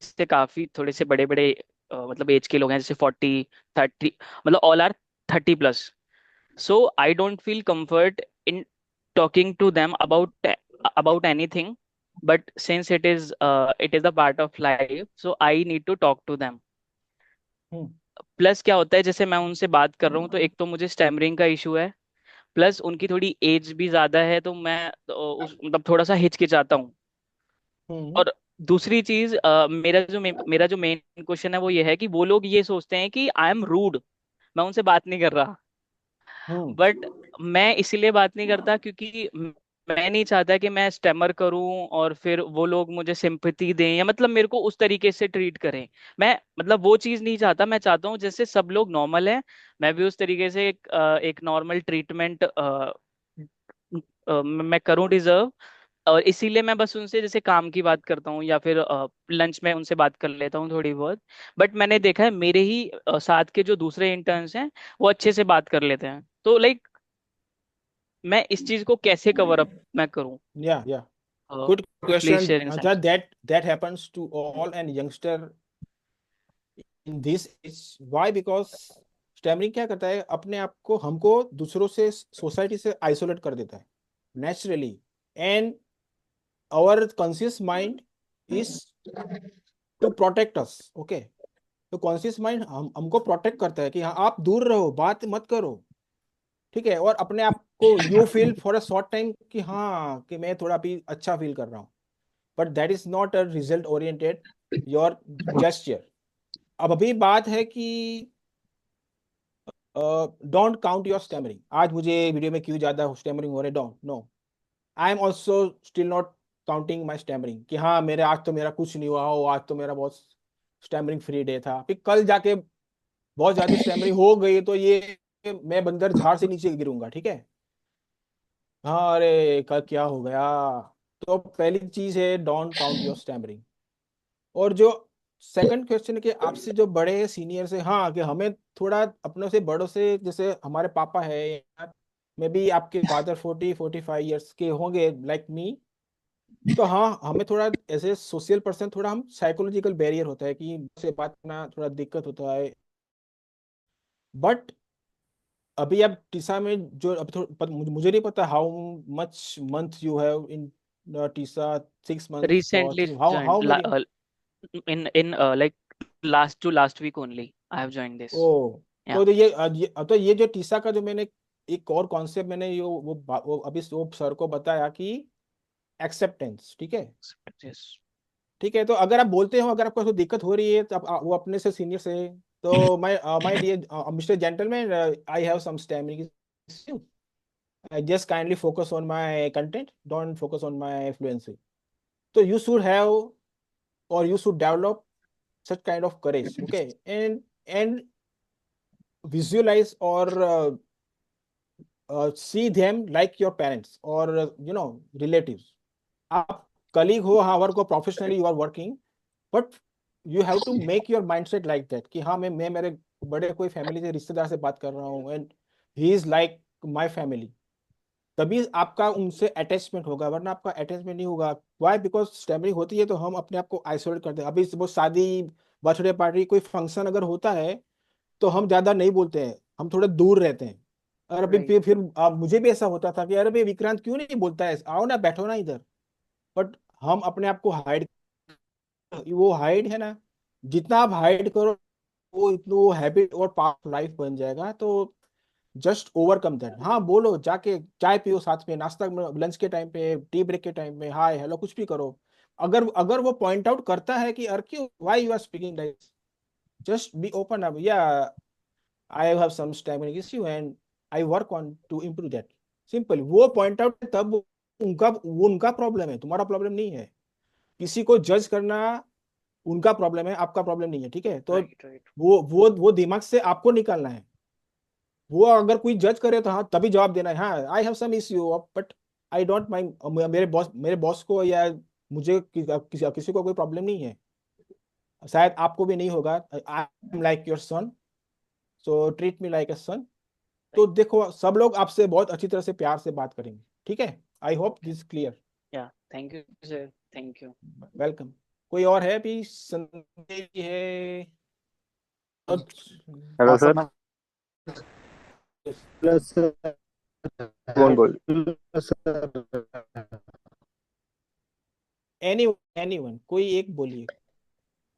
से काफी थोड़े से बड़े बड़े मतलब एज के लोग हैं, जैसे 40 30, मतलब all are 30+। so I don't feel comfort in talking to them about anything, but since it is a part of life, so I need to talk to them. Hmm plus क्या होता है, जैसे मैं उनसे बात कर रहा हूँ तो एक तो मुझे स्टैमरिंग का इशू है, प्लस उनकी थोड़ी एज भी ज्यादा है, तो मैं उस मतलब थोड़ा सा हिचकिचाता हूँ। हम्म और दूसरी चीज, मेरा जो मेन क्वेश्चन है वो ये है कि वो लोग ये सोचते हैं कि आई एम रूड, मैं उनसे बात नहीं कर रहा। हम्म बट मैं इसीलिए बात नहीं करता क्योंकि मैं नहीं चाहता कि मैं स्टेमर करूं और फिर वो लोग मुझे सिंपैथी दें, या मतलब मेरे को उस तरीके से ट्रीट करें। मैं मतलब वो चीज़ नहीं चाहता। मैं चाहता हूँ जैसे सब लोग नॉर्मल है, मैं भी उस तरीके से एक नॉर्मल ट्रीटमेंट मैं करूं डिजर्व। और इसीलिए मैं बस उनसे जैसे काम की बात करता हूँ, या फिर लंच में उनसे बात कर लेता हूँ थोड़ी बहुत। बट मैंने देखा है मेरे ही साथ के जो दूसरे इंटर्न्स हैं वो अच्छे से बात कर लेते हैं। तो लाइक मैं इस चीज को कैसे कवर अप मैं करूँ? yeah, good please question. Share insights. That happens to all and youngster in this age. Why? Because stammering क्या करता है, अपने आप को हमको दूसरों से सोसाइटी से आइसोलेट कर देता है naturally. And our conscious mind is to protect us. Okay, तो कॉन्शियस माइंड हमको प्रोटेक्ट करता है कि हाँ आप दूर रहो, बात मत करो, ठीक है। और अपने आप को you feel for a short time कि हाँ कि मैं थोड़ा भी अच्छा फील कर रहा हूँ, but that is not a result oriented your gesture. अब अभी बात है कि डोंट काउंट योर स्टैमरिंग। आज मुझे वीडियो में क्यों ज्यादा स्टैमरिंग हो रहे, don't know. I am also still not counting my stammering कि हाँ मेरे आज तो मेरा कुछ नहीं हुआ हो, आज तो मेरा बहुत स्टैमरिंग फ्री डे था, फिर कल जाके बहुत ज्यादा स्टैमरिंग हो गई तो ये मैं बंदर झाड़ से नीचे गिरूंगा, ठीक है। हाँ अरे कल क्या हो गया। तो पहली चीज है डोंट काउंट योर स्टैमरिंग। और जो सेकंड क्वेश्चन के आपसे जो बड़े सीनियर से, हाँ कि हमें थोड़ा अपनों से बड़ों से, जैसे हमारे पापा है या मे बी आपके फादर 40 45 ईयर्स के होंगे लाइक मी, तो हाँ हमें थोड़ा एज ए सोशल पर्सन थोड़ा हम साइकोलॉजिकल बैरियर होता है कि से बात करना थोड़ा दिक्कत होता है। बट अभी आप टीसा में जो अभी मुझे नहीं पता how much month you have in Tessa, 6 months और recently how joined many. in like last to last week only I have joined this. Oh, Yeah. तो ये जो टीसा का जो मैंने एक और कॉन्सेप्ट मैंने ये वो अभी वो सर को बताया कि एक्सेप्टेंस, ठीक है। Yes. ठीक है, तो अगर आप बोलते हो अगर आपको कोई दिक्कत हो रही है तो वो अपने से सीनियर से, तो my dear mister gentleman, I have some stammering issue, I just kindly focus on my content, don't focus on my fluency. तो यू शुड हैव और you should develop such kind of courage, okay, and visualize or see them like your parents or relatives. आप colleague हो, हाँ work हो, professionally you are working, but you have to make your mindset like that कि हाँ मैं मेरे बड़े कोई फैमिली से रिश्तेदार से बात कर रहा हूँ and he is like my family. तभी आपका उनसे अटैचमेंट होगा, वरना आपका अटैचमेंट नहीं होगा। वाई? बिकॉज स्टैमरिंग होती है तो हम अपने आप को आइसोलेट करते हैं। अभी वो शादी, बर्थडे पार्टी, कोई फंक्शन अगर होता है तो हम ज्यादा नहीं बोलते हैं, हम थोड़ा दूर रहते हैं। और अभी Right. फिर मुझे भी ऐसा होता था कि अरे भाई विक्रांत क्यों नहीं बोलता है, आओ ना बैठो ना इधर। बट हम अपने आप को हाइड, वो हाइड है ना, जितना आप हाइड करो वो इतना वो हैबिट और पार्ट लाइफ बन जाएगा। तो जस्ट ओवरकम दैट। हाँ बोलो, जाके चाय पियो साथ में, नाश्ता लंच के टाइम पे, टी ब्रेक के टाइम में, हाय हेलो कुछ भी करो। अगर अगर वो पॉइंट आउट करता है कि अरे क्यों, why you are speaking like, just be open up, या I have some stamina issue and I work on to improve that. Simple, वो पॉइंट आउट तब वो उनका प्रॉब्लम है, तुम्हारा प्रॉब्लम नहीं है। किसी को जज करना उनका प्रॉब्लम है, आपका प्रॉब्लम नहीं है, ठीक है। तो Right, right. वो दिमाग से आपको निकालना है। वो अगर कोई जज करे तो हाँ तभी जवाब देना है, हाँ I have some issue but I don't mind. मेरे बॉस को या मुझे किसी को कोई प्रॉब्लम नहीं है, शायद आपको भी नहीं होगा। I am like your son, so treat me like a son. तो Right. देखो सब लोग आपसे बहुत अच्छी तरह से प्यार से बात करेंगे, ठीक है। I hope this clear. Yeah. Thank you, sir. Thank you. Welcome. कोई और है अभी, संदेह है? Hello sir. Hello sir. कौन बोल? एनी एनीवन, कोई एक बोलिए।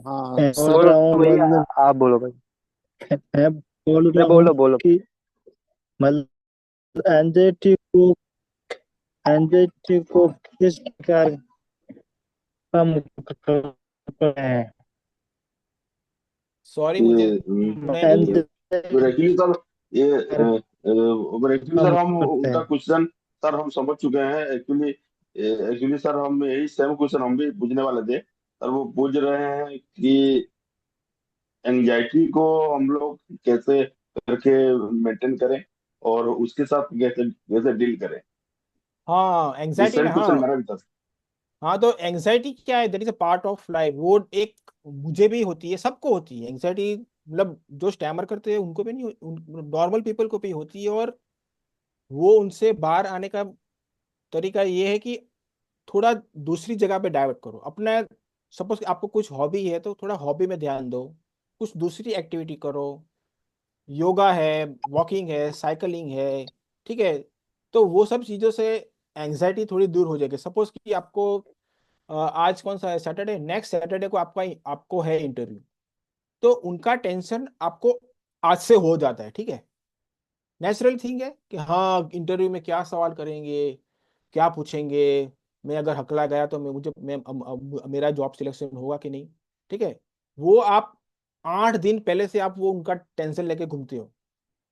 हाँ बोलो बोल रहा हूँ, भैया, मतलब आप बोलो भाई। मैं बोल नहीं, रहा हूँ बोलो बोलो। कि मतलब एंजाइटी को किस प्रकार कम करते हैं? सॉरी मुझे ये मैं नहीं। एक्चुअली सर, ये एक्चुअली सर कम हम करते उनका हैं। क्वेश्चन सर हम समझ चुके हैं। एक्चुअली एक्चुअली सर हम यही सेम क्वेश्चन हम भी पूछने वाले थे सर। वो पूछ रहे हैं कि एंजाइटी को हम लोग कैसे करके मेंटेन करें और उसके साथ कैसे कैसे डील करें। हाँ ये एंजाइटी सेम ना, क्वेश्चन हाँ। मेरा भी था। हाँ तो एंजाइटी क्या है, that is a part of life. वो एक मुझे भी होती है, सबको होती है एंजाइटी। मतलब जो स्टैमर करते हैं उनको भी नहीं, नॉर्मल पीपल को भी होती है। और वो उनसे बाहर आने का तरीका ये है कि थोड़ा दूसरी जगह पे डाइवर्ट करो अपना। सपोज आपको कुछ हॉबी है तो थोड़ा हॉबी में ध्यान दो, कुछ दूसरी एक्टिविटी करो। योगा है, वॉकिंग है, साइकिलिंग है, ठीक है। तो वो सब चीज़ों से एंजाइटी थोड़ी दूर हो जाएगी। सपोज कि आपको आज कौन सा है, सैटरडे, नेक्स्ट सैटरडे को आपको है इंटरव्यू। तो उनका टेंशन आपको आज से हो जाता है, ठीक है। नेचुरल थिंग है कि हाँ इंटरव्यू में क्या सवाल करेंगे, क्या पूछेंगे। मैं अगर हकला गया तो मेरा जॉब सिलेक्शन होगा कि नहीं, ठीक है। वो आप 8 दिन पहले से आप वो उनका टेंशन लेके घूमते हो।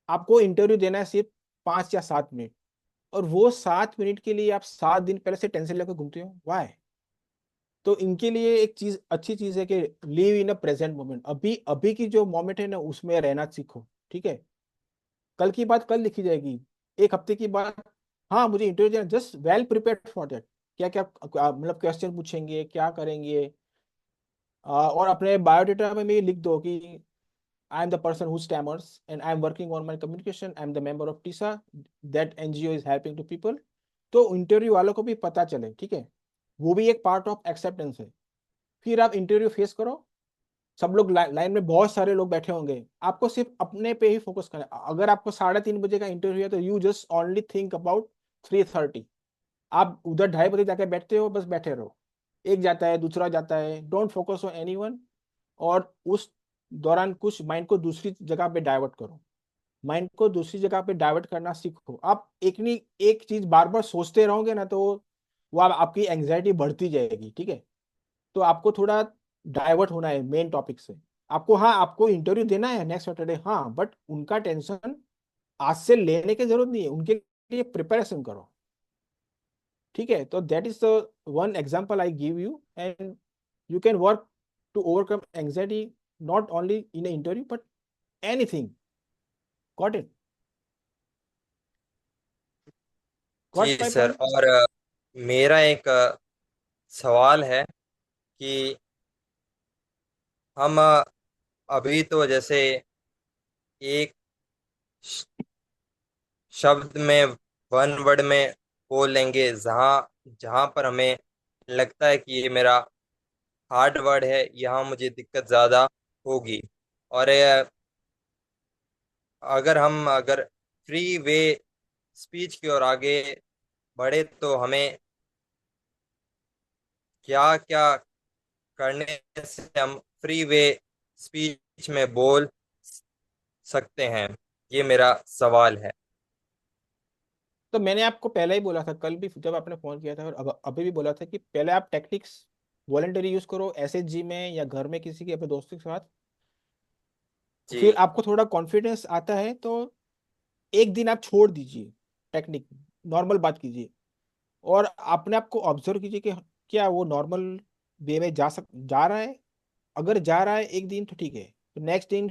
आपको इंटरव्यू देना है सिर्फ 5 या 7 मिनट, और वो 7 मिनट के लिए आप 7 दिन पहले से टेंशन लेकर घूमते हो, वाई? तो इनके लिए एक चीज, अच्छी चीज है कि live in a present moment. अभी अभी की जो मोमेंट है ना उसमें रहना सीखो, ठीक है। कल की बात कल लिखी जाएगी, एक हफ्ते की बात। हाँ मुझे इंटरव्यू देना, just well prepared for that. क्या क्या मतलब क्वेश्चन पूछेंगे, क्या करेंगे। और अपने बायोडेटा में भी लिख दो कि I am the person who stammers and I am working on my communication, I am the member of TISA, that NGO is helping to people. तो इंटरव्यू वालों को भी पता चले, ठीक है। वो भी एक पार्ट ऑफ एक्सेप्टेंस है। फिर आप इंटरव्यू फेस करो। सब लोग लाइन में बहुत सारे लोग बैठे होंगे, आपको सिर्फ अपने पे ही फोकस करना है। अगर आपको 3:30 बजे का इंटरव्यू है तो you just only think about 3:30। आप उधर 2:30 बजे जाके बैठते हो, बस बैठे रहो। एक जाता है, दूसरा जाता है, डोंट फोकस ऑन एनीवन। और उस दौरान कुछ माइंड को दूसरी जगह पे डाइवर्ट करो। माइंड को दूसरी जगह पे डाइवर्ट करना सीखो। आप एक नहीं एक चीज बार बार सोचते रहोगे ना तो वो आपकी एंग्जाइटी बढ़ती जाएगी, ठीक है। तो आपको थोड़ा डाइवर्ट होना है मेन टॉपिक से। आपको, हाँ आपको इंटरव्यू देना है नेक्स्ट सैटरडे, हाँ, बट उनका टेंशन आज से लेने की जरूरत नहीं है, उनके लिए प्रिपरेशन करो, ठीक है। तो that is the one example I give you, and you can work to overcome anxiety, not only in interview but anything. Got it? जी गॉट माई सर। पॉइंट? और मेरा एक सवाल है कि हम अभी तो जैसे एक श- शब्द में, वन वर्ड में बोल लेंगे, जहाँ जहाँ पर हमें लगता है कि ये मेरा हार्ड वर्ड है, यहाँ मुझे दिक्कत ज़्यादा होगी। और अगर फ्री वे स्पीच की ओर आगे बढ़े तो हमें क्या क्या करने से हम फ्री वे स्पीच में बोल सकते हैं, ये मेरा सवाल है। तो मैंने आपको पहले ही बोला था, कल भी जब आपने फोन किया था, और अभी भी बोला था कि पहले आप टेक्निक्स वॉलेंटरी यूज करो एसएचजी में या घर में किसी के अपने दोस्तों के साथ। फिर जी। आपको थोड़ा कॉन्फिडेंस आता है तो एक दिन आप छोड़ दीजिए टेक्निक, नॉर्मल बात कीजिए और अपने आप को ऑब्जर्व कीजिए कि क्या वो नॉर्मल वे में जा रहा है। अगर जा रहा है एक दिन तो ठीक है, तो नेक्स्ट दिन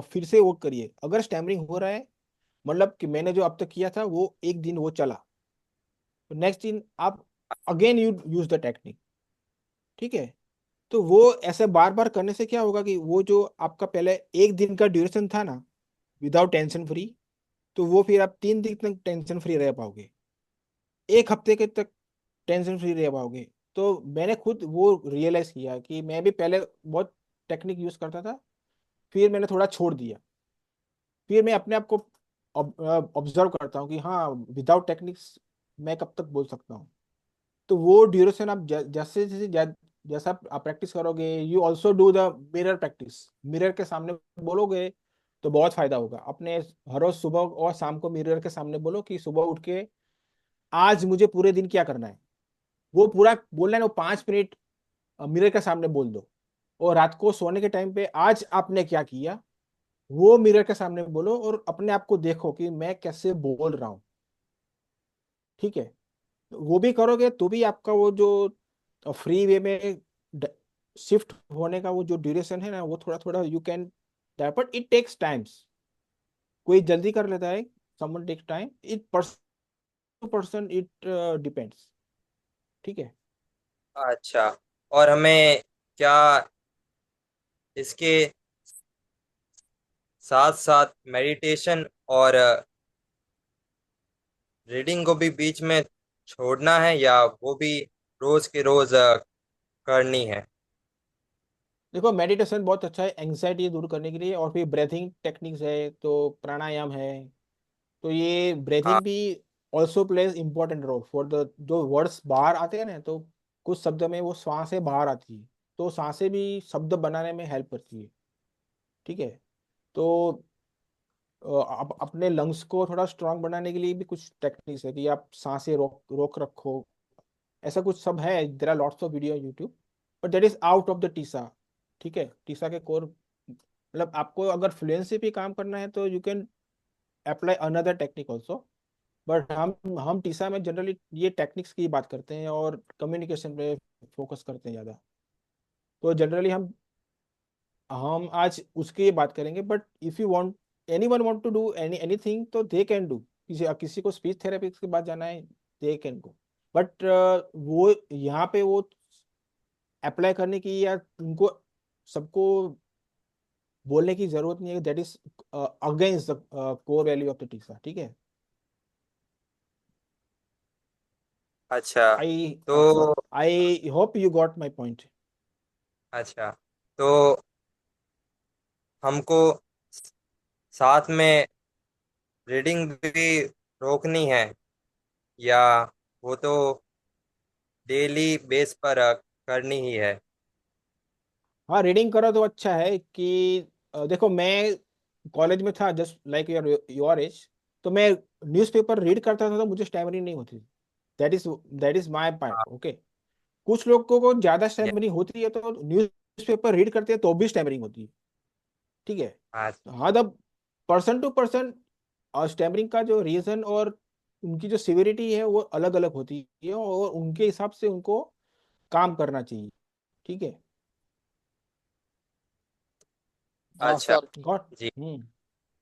फिर से वो करिए। अगर स्टैमरिंग हो रहा है, मतलब कि मैंने जो अब तक किया था वो एक दिन वो चला, तो नेक्स्ट दिन आप again you use the technique. ठीक है, तो वो ऐसे बार बार करने से क्या होगा कि वो जो आपका पहले एक दिन का ड्यूरेशन था ना विदाउट टेंशन फ्री, तो वो फिर आप 3 दिन तक टेंशन फ्री रह पाओगे, एक हफ्ते के तक टेंशन फ्री रह पाओगे। तो मैंने खुद वो रियलाइज किया कि मैं भी पहले बहुत टेक्निक यूज करता था, फिर मैंने थोड़ा छोड़ दिया। फिर मैं अपने आप को ऑब्जर्व करता हूँ कि हाँ, विदाउट टेक्निक्स मैं कब तक बोल सकता हूँ। तो वो ड्यूरेशन आप जैसे जैसे जैसा आप प्रैक्टिस करोगे, you also do the mirror practice. Mirror के सामने बोलोगे तो बहुत फायदा होगा। अपने हर रोज सुबह और शाम को मिरर के सामने बोलो कि सुबह उठ के आज मुझे पूरे दिन क्या करना है। वो पूरा बोलना है, वो 5 मिनट मिरर के सामने बोल दो। और रात को सोने के टाइम पे आज आपने क्या किया वो मिरर के सामने बोलो और अपने आप को देखो कि मैं कैसे बोल रहा हूँ। ठीक है, वो भी करोगे तो भी आपका वो जो फ्री वे में शिफ्ट होने का वो जो ड्यूरेशन है ना, वो थोड़ा थोड़ा you can, but it takes times. कोई जल्दी कर लेता है, someone takes time, it person to person it depends. ठीक है। अच्छा, और हमें क्या इसके साथ साथ मेडिटेशन और रीडिंग को भी बीच में छोड़ना है, या वो भी रोज के रोज करनी है? देखो, मेडिटेशन बहुत अच्छा है एंग्जाइटी दूर करने के लिए, और फिर ब्रेथिंग टेक्निक्स है, तो प्राणायाम है। तो ये हाँ। ब्रेथिंग भी also plays important role for the जो वर्ड्स बाहर आते हैं ना, तो कुछ शब्द में वो सांसें बाहर आती है, तो सांसें भी शब्द बनाने में हेल्प करती है। ठीक है, तो अपने लंग्स को थोड़ा स्ट्रांग बनाने के लिए भी कुछ टेक्निक्स है कि आप सांसें रोक रोक रखो। ऐसा कुछ सब है, there are lots of video YouTube, but that is out of the TISA. ठीक है, टीसा के कोर, मतलब आपको अगर फ्लुएंसी पे काम करना है तो you can apply another technique also. But हम टीसा में जनरली ये टेक्निक्स की बात करते हैं और कम्युनिकेशन पे फोकस करते हैं ज़्यादा। तो जनरली हम आज उसकी बात करेंगे, but if you want, anyone want to do anything, तो दे कैन डू। किसी किसी को स्पीच थेरेपी के बाद जाना है, दे कैन गो। बट वो यहाँ पे वो अप्लाई करने की या उनको सबको बोलने की जरूरत नहीं है, that is against the core value of the TISA. ठीक है। अच्छा। आई तो I hope you got my point. अच्छा, तो हमको साथ में रीडिंग भी रोकनी है, या वो तो डेली बेस पर करनी ही है? हाँ, रीडिंग करो तो अच्छा है कि देखो, मैं कॉलेज में था just like your your age, तो मैं न्यूज़पेपर रीड करता था तो मुझे स्टैमरिंग नहीं होती। That is my point. हाँ। ओके, कुछ लोगों को ज्यादा ये- स्टैमरिंग होती है तो न्यूज़पेपर रीड करते हैं तो भी स्टैमरिंग होती है। ठीक है। हाँ। हाँ, the person to person stammering का जो रीजन और उनकी जो सिविरिटी है वो अलग अलग होती है, और उनके हिसाब से उनको काम करना चाहिए। ठीक है। हाँ अच्छा। सर। गॉट। जी। हम्म।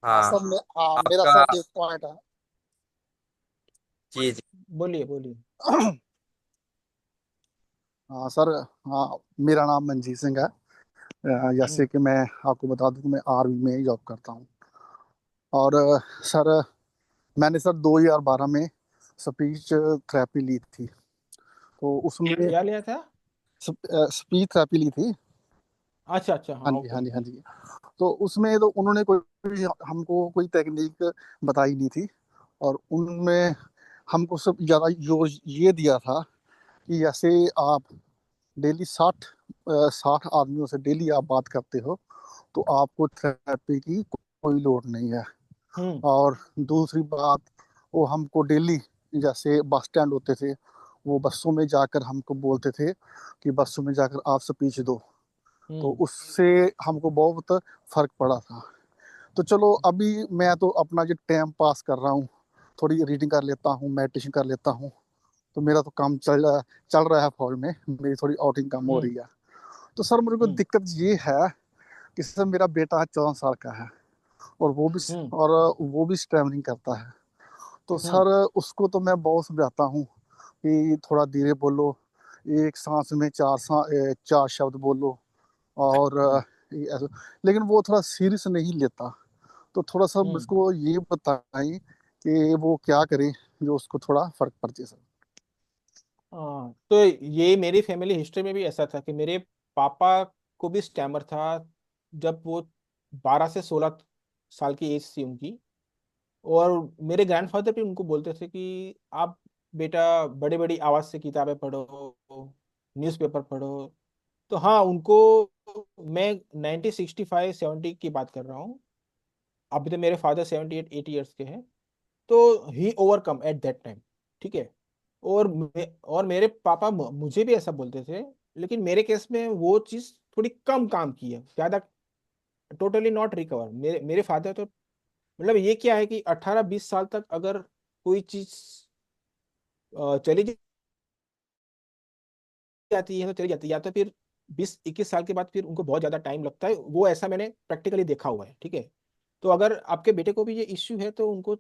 हाँ हाँ। सर, हाँ मेरा आपका। सर एक पॉइंट है। जी जी। बोलिए बोलिए। हाँ सर। हाँ, मेरा नाम मनजीत सिंह है। जैसे हम्म। कि मैं आपको बता दूं कि मैं आर्मी में जॉब करता हूँ। और सर, मैंने सर 2012 में स्पीच थेरेपी ली थी। तो उसमें क्या लिया था? स्पीच थेरेपी ली थी। अच्छा अच्छा, हाँ हाँ, जी, ओके हाँ जी, हाँ ओके। जी। तो उसमें तो उन्होंने कोई हमको कोई टेक्निक बताई नहीं थी। और उनमें हमको सब ज़्यादा जो ये दिया था कि जैसे आप डेली 60 आदमियों से डेली आप बात करते हो, तो आपको थेरेपी की कोई लोड नहीं है। हम्म। और दूसरी बात, वो हमको डेली जैसे बस स्टैंड होते थे, वो बसों में जाकर हमको बोलते थे कि बसों में जाकर आप स्पीच दो। तो हम्म। उससे हमको बहुत फर्क पड़ा था। तो चलो, अभी मैं तो अपना जो टाइम पास कर रहा हूँ, थोड़ी रीडिंग कर लेता हूँ, मेडिटेशन कर लेता हूँ, तो मेरा तो काम चल रहा है फॉल में, मेरी थोड़ी आउटिंग कम हो रही है। तो सर मेरे को दिक्कत ये है कि सर मेरा बेटा 14 साल का है और वो भी स्टैमरिंग करता है। तो सर उसको तो मैं बहुत समझाता हूँ कि थोड़ा धीरे बोलो, एक सांस में चार शब्द बोलो, और लेकिन वो थोड़ा सीरियस नहीं लेता। तो थोड़ा सा उसको ये बताएं कि वो क्या करे जो उसको थोड़ा फर्क पड़ जाए सर। हाँ, तो ये मेरी फैमिली हिस्ट्री में भी ऐसा था कि मेरे पापा को भी स्टैमर था जब वो 12 से 16 साल की एज थी उनकी। और मेरे ग्रैंडफादर भी उनको बोलते थे कि आप बेटा बड़ी बड़ी आवाज़ से किताबें पढ़ो, न्यूज़पेपर पढ़ो। तो हाँ, उनको मैं 1965-70 की बात कर रहा हूँ। अभी तो मेरे फादर 78-80 ईयर्स के हैं। तो ही ओवरकम एट दैट टाइम, ठीक है। और मेरे पापा मुझे भी ऐसा बोलते थे, लेकिन मेरे केस में वो चीज़ थोड़ी कम काम की है, ज़्यादा टोटली नॉट रिकवर। मेरे मेरे फादर तो मतलब ये क्या है कि 18-20 साल तक अगर कोई चीज़ चली जाती है तो चली जाती है, या तो फिर 20-21 साल के बाद फिर उनको बहुत ज़्यादा टाइम लगता है। वो ऐसा मैंने प्रैक्टिकली देखा हुआ है, ठीक है। तो अगर आपके बेटे को भी ये इश्यू है तो उनको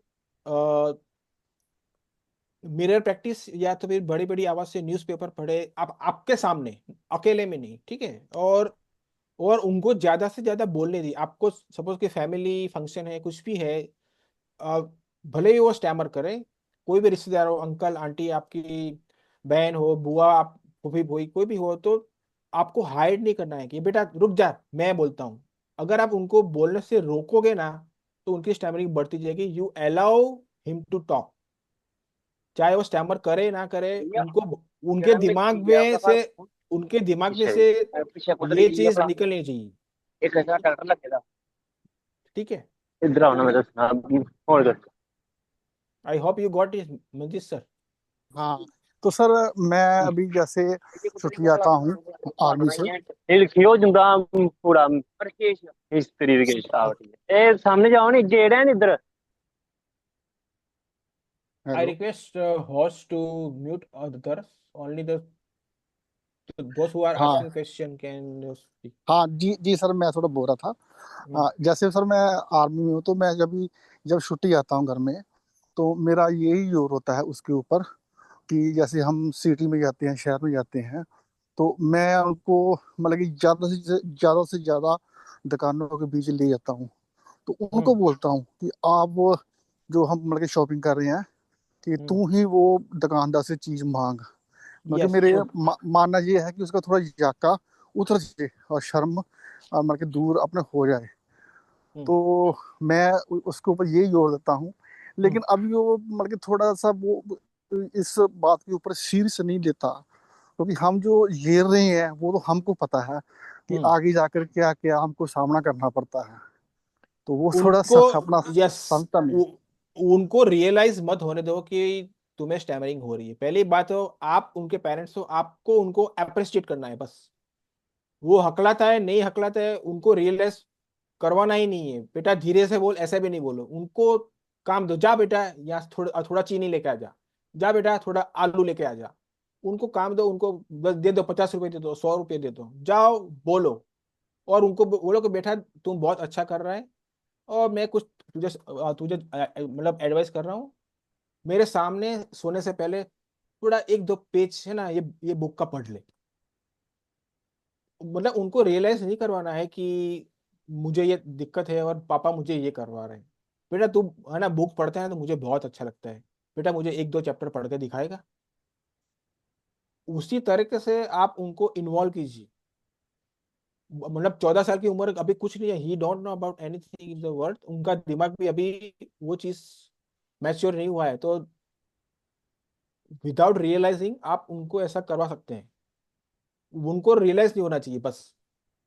मिरर प्रैक्टिस या तो फिर बड़ी बड़ी आवाज से न्यूज़पेपर पढ़े, आप आपके सामने, अकेले में नहीं, ठीक है। और उनको ज्यादा से ज्यादा बोलने दी। आपको सपोज कि फैमिली फंक्शन है, कुछ भी है, अ, भले ही वो स्टैमर करे, कोई भी रिश्तेदार हो, अंकल आंटी, आपकी बहन हो, बुआ, आप फूफी भोई, कोई भी हो, तो आपको हाइड नहीं करना है कि बेटा रुक जा मैं बोलता हूँ। अगर आप उनको बोलने से रोकोगे ना तो उनकी स्टैमरिंग बढ़ती जाएगी। You allow him to talk, चाहे वो स्टैमर करे ना करे, उनको उनके दिमाग में से उनके दिमाग में से ये चीज निकलनी चाहिए, ठीक है। इधर आओ ना, मैं तो और कर। I hope you got it Manjit sir. हाँ, तो सर मैं अभी जैसे छुट्टी आता हूँ आर्मी से। ये लिखियो जुंदा पूरा इस तरीके से आवट ए सामने जाओ नी जेड है इधर। I hello. Request host to mute others, only the those who are हाँ asking question can speak. हाँ, जी जी सर, मैं थोड़ा बोल रहा था। जैसे सर मैं आर्मी में हूँ, तो मैं जब छुट्टी आता हूँ घर में, तो मेरा यही जोर होता है उसके ऊपर कि जैसे हम सिटी में जाते हैं, शहर में जाते हैं, तो मैं उनको मतलब कि ज़्यादा से ज़्यादा दुकानों के बीच ले जाता हूँ। तो उनको बोलता हूँ कि आप वो जो हम मतलब कि शॉपिंग कर रहे हैं, कि तू ही वो दुकानदार से चीज़ मांग। मतलब कि यस, मेरे गुड। मानना ये है कि उसका थोड़ा याका उतर जाए और शर्म मतलब कि दूर अपने हो जाए। तो मैं उसके ऊपर यही जोर देता हूँ। लेकिन अभी वो मतलब कि थोड़ा सा वो इस बात के ऊपर सीरियस नहीं लेता, क्योंकि हम जो झेल रहे हैं वो तो हमको पता है कि आगे जाकर क्या क्या हमको सामना करना पड़ता है। तो वो थोड़ा उनको, सा अपना यस, समझता नहीं। उनको रियलाइज मत होने दो कि तुम्हें स्टैमरिंग हो रही है। पहली बात हो, आप उनके पेरेंट्स हो, आपको उनको अप्रिशिएट करना है बस। वो हकलाता है नहीं हकलाता है, उनको रियलाइज करवाना ही नहीं है। बेटा धीरे से बोल, ऐसा भी नहीं बोलो उनको। काम दो, जा बेटा यहाँ थोड़ा थोड़ा चीनी लेके आ जा, जा बेटा थोड़ा आलू लेके आ जा। उनको काम दो, उनको बस दे दो, 50 रुपए दे दो, 100 रुपए दे दो, जाओ बोलो। और उनको बोलो कि बेटा तुम बहुत अच्छा कर रहा है, और मैं कुछ तुझे तुझे मतलब एडवाइस कर रहा हूँ। मेरे सामने सोने से पहले थोड़ा 1-2 पेज है ना, ये बुक का पढ़ ले। मतलब उनको रियलाइज नहीं करवाना है कि मुझे ये दिक्कत है और पापा मुझे ये करवा रहे हैं। बेटा तू है ना बुक पढ़ता है तो मुझे बहुत अच्छा लगता है, बेटा मुझे 1-2 चैप्टर पढ़ के दिखाएगा। उसी तरीके से आप उनको इन्वॉल्व कीजिए। मतलब 14 साल की उम्र अभी कुछ नहीं है, ही don't know about anything in the world. उनका दिमाग भी अभी वो चीज मैच्योर नहीं हुआ है। तो विदाउट रियलाइजिंग आप उनको ऐसा करवा सकते हैं। उनको रियलाइज नहीं होना चाहिए, बस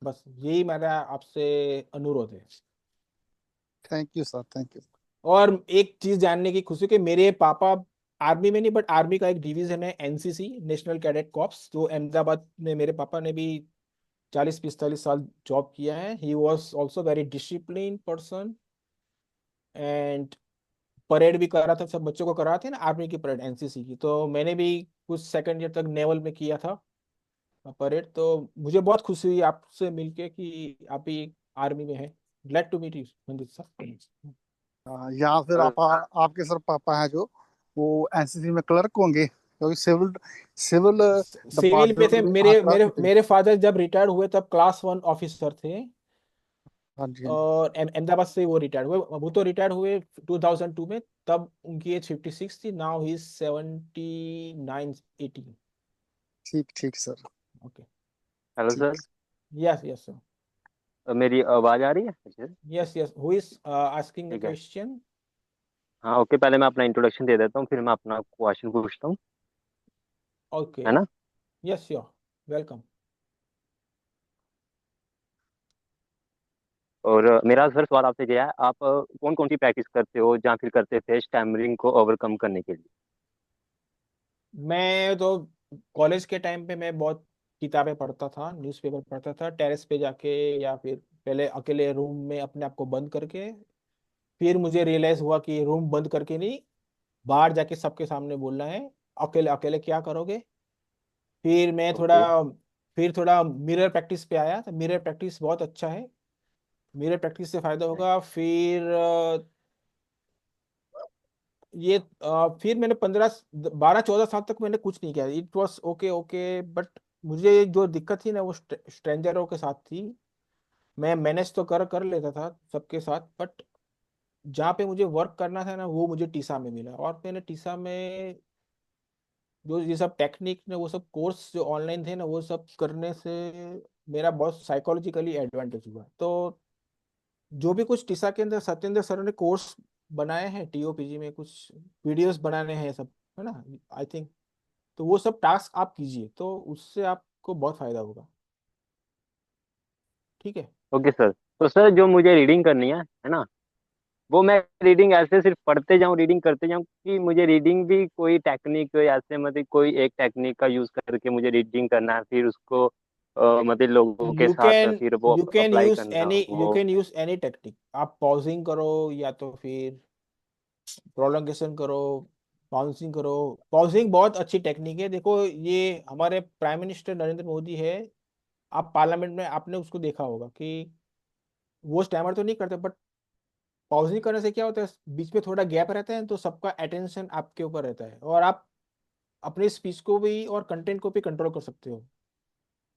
बस यही मेरा आपसे अनुरोध है। Thank you sir, thank you. और एक चीज जानने की खुशी कि मेरे पापा आर्मी में नहीं, बट आर्मी का एक डिवीजन है एनसीसी, नेशनल कैडेट कॉर्प्स, जो अहमदाबाद में मेरे पापा ने भी 40-45 साल जॉब किया है। He was also very discipline person and parade भी करा था, सब बच्चों को कराते हैं ना आर्मी की परेड, एनसीसी की। तो मैंने भी कुछ सेकंड ईयर तक नेवल में किया था परेड। तो मुझे बहुत खुशी हुई आपसे मिलके कि आप भी आर्मी में हैं। ग्लैड टू मीट यू मंदिर सर। या फिर आपके सर पापा हैं जो वो एनसीसी में क्लर्क होंगे, क्योंकि सिविल सिविल सिविल में थे। डिपार्टमेंट में मेरे क्लर्क मेरे थे। मेरे फादर जब रिटायर्ड हुए तब क्लास 1 ऑफिसर थे, हाँ जी, हाँ जी। और अहमदाबाद से वो रिटायर्ड हुए। वो तो रिटायर्ड हुए 2002 में, तब उनकी एज 56 थी। Now he is 79 80। ठीक ठीक सर। ओके। हेलो ठीक। Sir, yes yes sir. मेरी आवाज आ रही है sir? Yes yes, who is asking the ठीक है। क्वेश्चन? हाँ ओके, पहले मैं अपना इंट्रोडक्शन दे देता हूँ, फिर मैं अपना क्वेश्चन पूछता हूँ, ओके। है ना? Yes your welcome. और मेरा सर सवाल आपसे क्या है, आप कौन कौन सी प्रैक्टिस करते हो या फिर करते थे स्टैमरिंग को ओवरकम करने के लिए? मैं तो कॉलेज के टाइम पे मैं बहुत किताबें पढ़ता था, न्यूज़पेपर पढ़ता था टेरेस पे जाके, या फिर पहले अकेले रूम में अपने आप को बंद करके। फिर मुझे रियलाइज हुआ कि रूम बंद करके नहीं, बाहर जाके सबके सामने बोलना है। अकेले अकेले क्या करोगे? फिर मैं थोड़ा ओके। फिर थोड़ा मिरर प्रैक्टिस पे आया, तो मिरर प्रैक्टिस बहुत अच्छा है। मिरर प्रैक्टिस से फायदा होगा। फिर फिर मैंने 15 12 14 साल तक मैंने कुछ नहीं किया। It was okay okay, but मुझे जो दिक्कत थी ना वो स्ट्रेंजरों के साथ थी। मैं मैनेज तो कर लेता था सबके साथ, बट जहाँ पे मुझे वर्क करना था ना वो मुझे टीसा में मिला। और मैंने टीसा में जो ये सब टेक्निक ने वो सब कोर्स जो ऑनलाइन थे ना वो सब करने से मेरा बहुत साइकोलॉजिकली एडवांटेज हुआ। तो जो भी कुछ टीसा के अंदर सत्येंद्र सर ने कोर्स बनाए हैं, टीओपीजी में कुछ वीडियोस बनाने हैं सब, है ना, आई थिंक। तो वो सब टास्क आप कीजिए तो उससे आपको बहुत फायदा होगा। ठीक है। ओके सर, तो सर जो मुझे रीडिंग करनी है ना, वो मैं रीडिंग ऐसे सिर्फ पढ़ते जाऊं, रीडिंग करते जाऊं, कि मुझे रीडिंग भी कोई टेक्निक ऐसे, मतलब कोई एक टेक्निक का यूज करके मुझे रीडिंग करना है, फिर उसको मतलब लोगों के यू साथ कैन फिर वो यू कैन अप्लाई यूज करना एनी यू वो? Can use any technique. आप पॉजिंग करो, या तो फिर प्रोलॉन्गेशन करो, बाउंसिंग करो। पॉजिंग बहुत अच्छी टेक्निक है। देखो, ये हमारे प्राइम मिनिस्टर नरेंद्र मोदी है। आप पार्लियामेंट में आपने उसको देखा होगा कि वो स्टैमर तो नहीं करते, बट पॉजिंग करने से क्या होता है, बीच में थोड़ा गैप रहता है तो सबका अटेंशन आपके ऊपर रहता है, और आप अपने स्पीच को भी और कंटेंट को भी कंट्रोल कर सकते हो।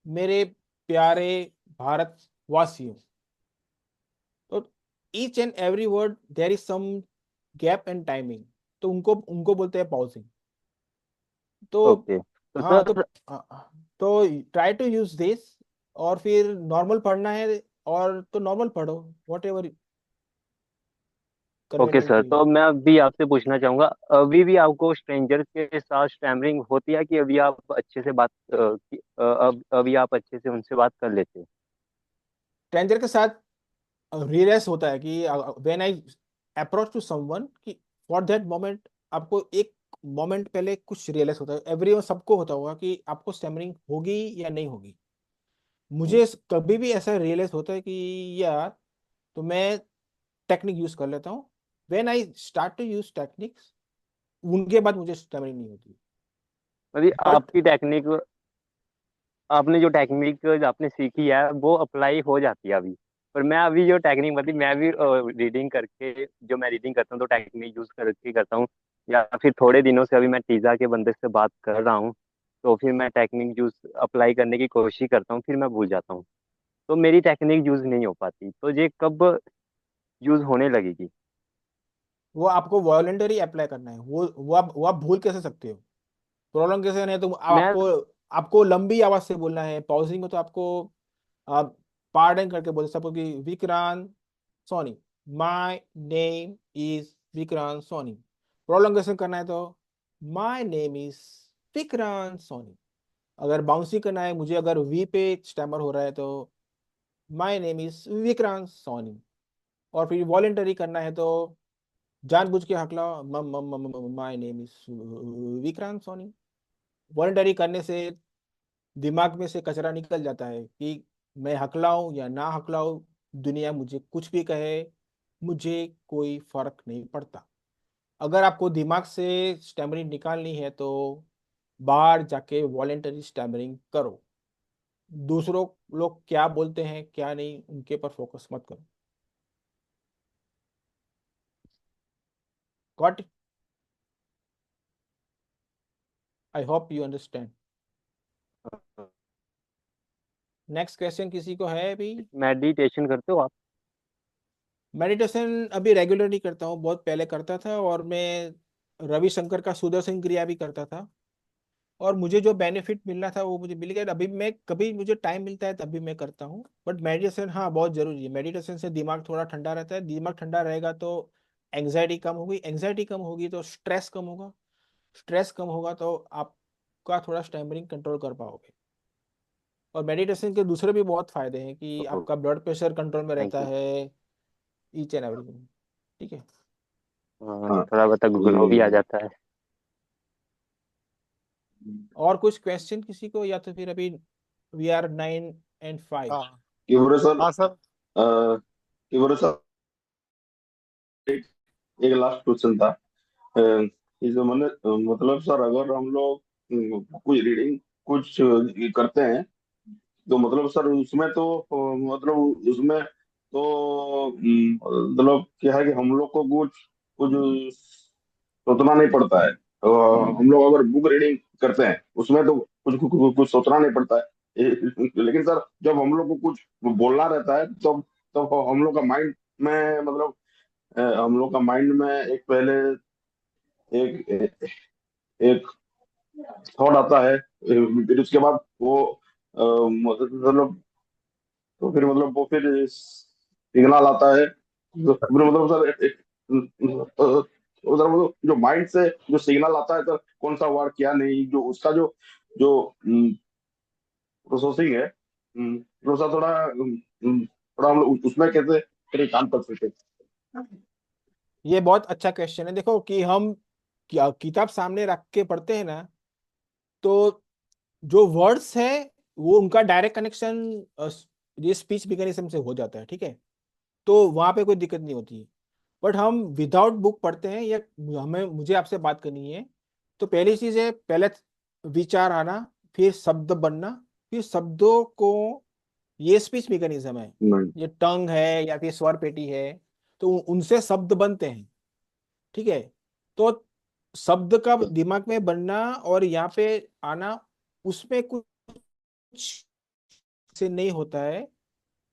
मेरे प्यारे भारतवासियों, तो each and every word there is some gap and timing, तो उनको उनको बोलते हैं पॉजिंग। तो ओके तो हाँ, सर, तो ट्राई टू यूज दिस। और फिर नॉर्मल पढ़ना है, और तो नॉर्मल पढ़ो, whatever okay convenient sir, to you. तो मैं अभी आपसे पूछना चाहूंगा, अभी भी आपको स्ट्रेंजर के साथ स्टैमरिंग होती है कि अभी आप अच्छे से बात अब अभी आप अच्छे से उनसे बात कर लेते हो? स्ट्रेंजर के साथ रियलाइज होता है कि when I approach to someone, कि फॉर दैट मोमेंट आपको एक मोमेंट पहले कुछ रियलाइज होता है। एवरी सबको होता होगा कि आपको स्टैमरिंग होगी या नहीं होगी। हम्म। मुझे कभी भी ऐसा रियलाइज होता है कि यार, तो मैं टेक्निक यूज कर लेता हूँ। When I start to use techniques, उनके बाद मुझे स्टैमरिंग नहीं होती। मतलब बट आपकी टेक्निक, आपने जो टेक्निक आपने सीखी है वो अप्लाई हो जाती है अभी। पर मैं अभी जो टेक्निक, मतलब मैं भी रीडिंग करके, जो मैं रीडिंग करता हूँ तो टेक्निक यूज करके करता हूँ, या फिर थोड़े दिनों से अभी मैं टीजा के बंदे से बात कर रहा हूँ, तो फिर मैं टेक्निक यूज अप्लाई करने की कोशिश करता हूँ, फिर मैं भूल जाता हूँ, तो मेरी टेक्निक यूज नहीं हो पाती, तो ये कब यूज होने लगेगी? वो आपको वॉलंटरी अप्लाई करना है। वो आप भूल कैसे सकते हो? प्रोलॉन्गेशन है तो मैं आपको आपको लंबी आवाज से बोलना है। पॉजिंग में तो आपको आप पार्डन करके बोल, सपोज कि Vikrant Soni, my name is Vikrant Soni. Prolongation करना है तो my name is Vikrant Soni. अगर बाउंसिंग करना है मुझे, अगर वी पे स्टैमर हो रहा है तो my name is Vikrant Soni. और फिर वॉलेंटरी करना है तो जानबूझ के हकला, my name is Vikrant Soni. Voluntary करने से दिमाग में से कचरा निकल जाता है कि मैं हकलाऊं या ना हकलाऊं, दुनिया मुझे कुछ भी कहे, मुझे कोई फर्क नहीं पड़ता। अगर आपको दिमाग से स्टैमरिंग निकालनी है तो बाहर जाके वॉलेंटरी स्टैमरिंग करो। दूसरों लोग क्या बोलते हैं क्या नहीं उनके पर फोकस मत करो। Got it? I hope you understand. Next question किसी को है अभी? मेडिटेशन करते हो आप? मेडिटेशन अभी रेगुलर नहीं करता हूँ, बहुत पहले करता था और मैं रविशंकर का सुदर्शन क्रिया भी करता था और मुझे जो बेनिफिट मिलना था वो मुझे मिल गया। अभी मैं कभी मुझे टाइम मिलता है तभी मैं करता हूँ। बट मेडिटेशन हाँ बहुत जरूरी है। मेडिटेशन से दिमाग थोड़ा ठंडा रहता है। दिमाग ठंडा रहेगा तो एंग्जाइटी कम होगी, एंग्जाइटी कम होगी तो स्ट्रेस कम होगा, स्ट्रेस कम होगा तो आपका थोड़ा स्टैमरिंग कंट्रोल कर पाओगे। और मेडिटेशन के दूसरे भी बहुत फायदे हैं कि आपका ब्लड प्रेशर कंट्रोल में थैंक रहता यू। है, ईच एंड एवरीथिंग। ठीक है। हाँ थोड़ा बहुत ग्लो भी आ ये जाता है। और कुछ क्वेश्चन किसी को, या तो फिर अभी वी आर 9 and 5। हाँ कि बोले सर हाँ सर। कि बोले सर एक, एक लास्ट क्वेश्चन था। ये जो मैंने मतलब सर अगर हम लोग कुछ रीडिंग कुछ करते हैं तो मतलब सर उसमें तो मतलब उसमें तो मतलब क्या है कि हम लोग को कुछ कुछ सोचना नहीं पड़ता है। हम लोग अगर बुक रीडिंग करते हैं उसमें तो कुछ सोचना नहीं पड़ता है। लेकिन सर जब हम लोग को कुछ बोलना रहता है तब हम लोग का माइंड में मतलब हम लोग का माइंड में एक पहले एक एक, एक थॉट आता है, फिर उसके बाद वो मतलब तो फिर मतलब वो फिर सिग्नल आता है तो फिर मतलब सर उधर वो जो माइंड से जो सिग्नल आता है सर कौन सा वर्ड क्या नहीं जो उसका जो जो प्रोसेसिंग है थोड़ा सा थोड़ा हम लोग उसमें कैसे फिर काम कर सकते हैं। ये बहुत अच्छा क्वेश्चन है। देखो कि हम किताब सामने रख के पढ़ते हैं ना, तो जो वर्ड्स है वो उनका डायरेक्ट कनेक्शन ये स्पीच मैकेनिज्म से हो जाता है। ठीक है, तो वहां पे कोई दिक्कत नहीं होती है। बट हम विदाउट बुक पढ़ते हैं या हमें मुझे आपसे बात करनी है, तो पहली चीज है पहले विचार आना, फिर शब्द बनना, फिर शब्दों को, ये स्पीच मैकेनिज्म है, नहीं। ये टंग है या फिर स्वर पेटी है, तो उनसे शब्द बनते हैं। ठीक है, तो शब्द का दिमाग में बनना और यहाँ पे आना, उसमें कुछ से नहीं होता है,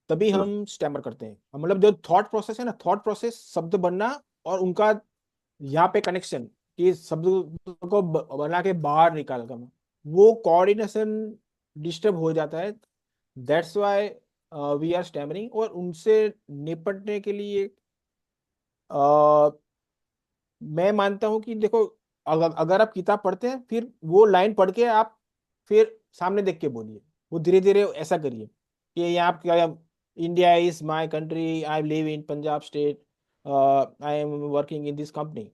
तभी हम स्टैमर करते हैं। मतलब जो थॉट प्रोसेस है ना, थॉट प्रोसेस, शब्द बनना और उनका यहाँ पे कनेक्शन कि शब्द को बना के बाहर निकाल कर, वो कोऑर्डिनेशन डिस्टर्ब हो जाता है। That's why we are stammering. और उनसे निपटने के लिए मैं मानता हूं कि देखो, अगर आप किताब पढ़ते हैं फिर वो लाइन पढ़ के आप फिर सामने देख के बोलिए। वो धीरे धीरे ऐसा करिए कि यहाँ क्या, India is my country, I live in Punjab state, I am working in this company.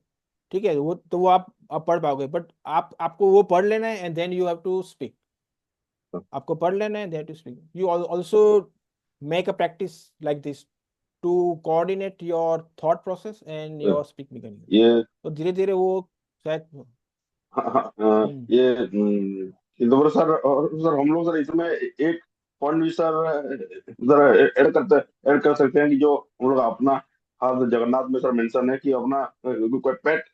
ठीक है, वो तो वो आप पढ़ पाओगे। बट आपको वो पढ़ लेना है and then you have to speak. आपको पढ़ लेना है, then to speak. You also make a practice like this to coordinate your thought process and your speak mechanism. ये तो धीरे धीरे वो शायद। हाँ, हाँ, हम्म। ये इंदौर सर और सर हम लोग सर इसमें एक पॉइंट भी सर ऐड कर सकते हैं कि जो हम लोग अपना हाथ जगन्नाथ में सर मेंशन है कि अपना कोई पेट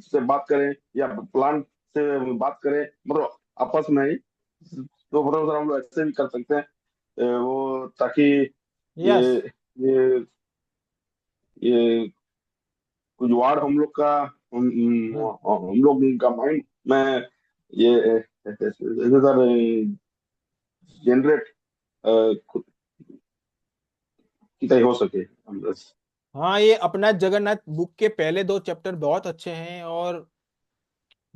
से बात करें या प्लांट से बात करें मतलब आपस में ही, तो मतलब सर हम लोग ऐसे भी कर सकते हैं वो ताकि ये यस। ये ये कुछ वार्ड हम लोग का हम लोग का माइंड में ये ऐसे सर जनरेट की तरह हो सके हम बस। हाँ, ये अपना जगन्नाथ बुक के पहले 2 चैप्टर बहुत अच्छे हैं। और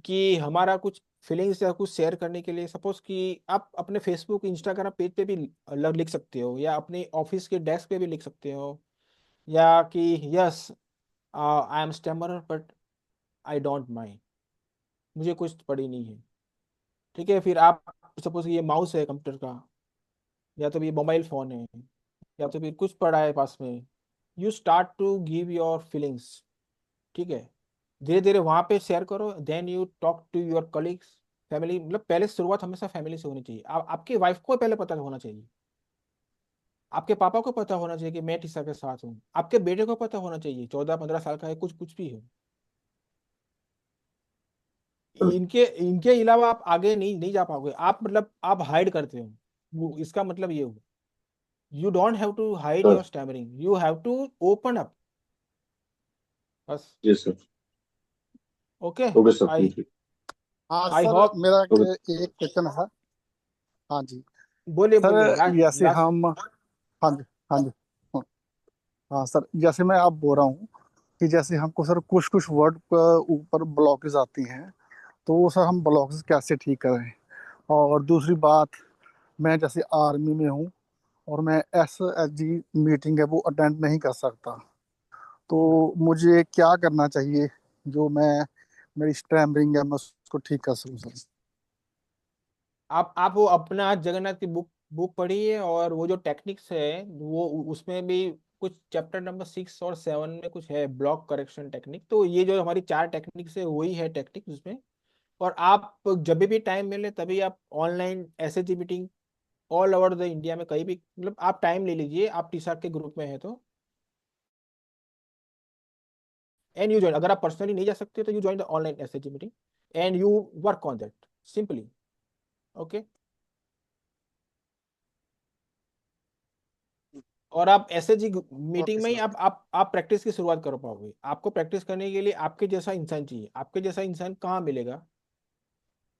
कि हमारा कुछ फीलिंग्स या कुछ शेयर करने के लिए, सपोज कि आप अपने फेसबुक इंस्टाग्राम पेज पे भी लिख सकते हो, या अपने ऑफिस के डेस्क पे भी लिख सकते हो, या कि yes I am stammerer but I don't mind, मुझे कुछ पड़ी नहीं है। ठीक है, फिर आप सपोज ये माउस है कंप्यूटर का, या तो ये मोबाइल फोन है, या तो फिर कुछ पड़ा है पास में, you start to give your feelings. ठीक है, धीरे धीरे वहां पे शेयर करो, then you talk to your colleagues, family. मतलब पहले शुरुआत हमेशा फैमिली से होनी चाहिए। आपकी वाइफ को पहले पता होना चाहिए, आपके पापा को पता होना चाहिए कि मैं टीसा के साथ हूँ, आपके बेटे को पता होना चाहिए 14-15 साल का है, कुछ कुछ भी हो। इनके इनके अलावा आप आगे नहीं नहीं जा पाओगे। आप मतलब आप हाइड करते हो, इसका मतलब ये हो, you don't have to hide sir. Your stammering, you have to open up, बस। जी sir. Okay. Okay sir, I thank you. हाँ आई सर, होप। मेरा ओके। एक क्वेश्चन है। हाँ जी बोलिए सर, बोलिए, लास्ट जैसे लास्ट। हम, हाँ जी, हाँ जी, हाँ हाँ सर, जैसे मैं आप बोल रहा हूँ कि जैसे हमको सर कुछ कुछ वर्ड पर ऊपर ब्लॉकेज आती हैं, तो वो सर हम ब्लॉकेज कैसे ठीक करें। और दूसरी बात, मैं जैसे आर्मी में हूँ और मैं SHG मीटिंग है वो अटेंड नहीं कर सकता, तो मुझे क्या करना चाहिए जो मैं, मेरी स्टैमरिंग है मैं उसको ठीक कर सकूँ सर। आप वो अपना जगन्नाथ की बुक बुक पढ़िए, और वो जो टेक्निक्स है वो उसमें भी कुछ चैप्टर नंबर 6 और 7 में कुछ है ब्लॉक करेक्शन टेक्निक। तो ये जो हमारी 4 टेक्निक्स है वही है टेक्निक उसमें। और आप जब भी टाइम मिले तभी आप online SHG meeting all over the India में कहीं भी, मतलब आप टाइम ले लीजिए, आप टी के ग्रुप में है तो, एंड यू ज्वाइन। अगर आप पर्सनली नहीं जा सकते तो you join the online SHG meeting and you work on that simply. Okay. और आप SHG मीटिंग ओके में ही सर। आप प्रैक्टिस की शुरुआत कर पाओगे। आपको प्रैक्टिस करने के लिए आपके जैसा इंसान चाहिए, आपके जैसा इंसान कहाँ मिलेगा?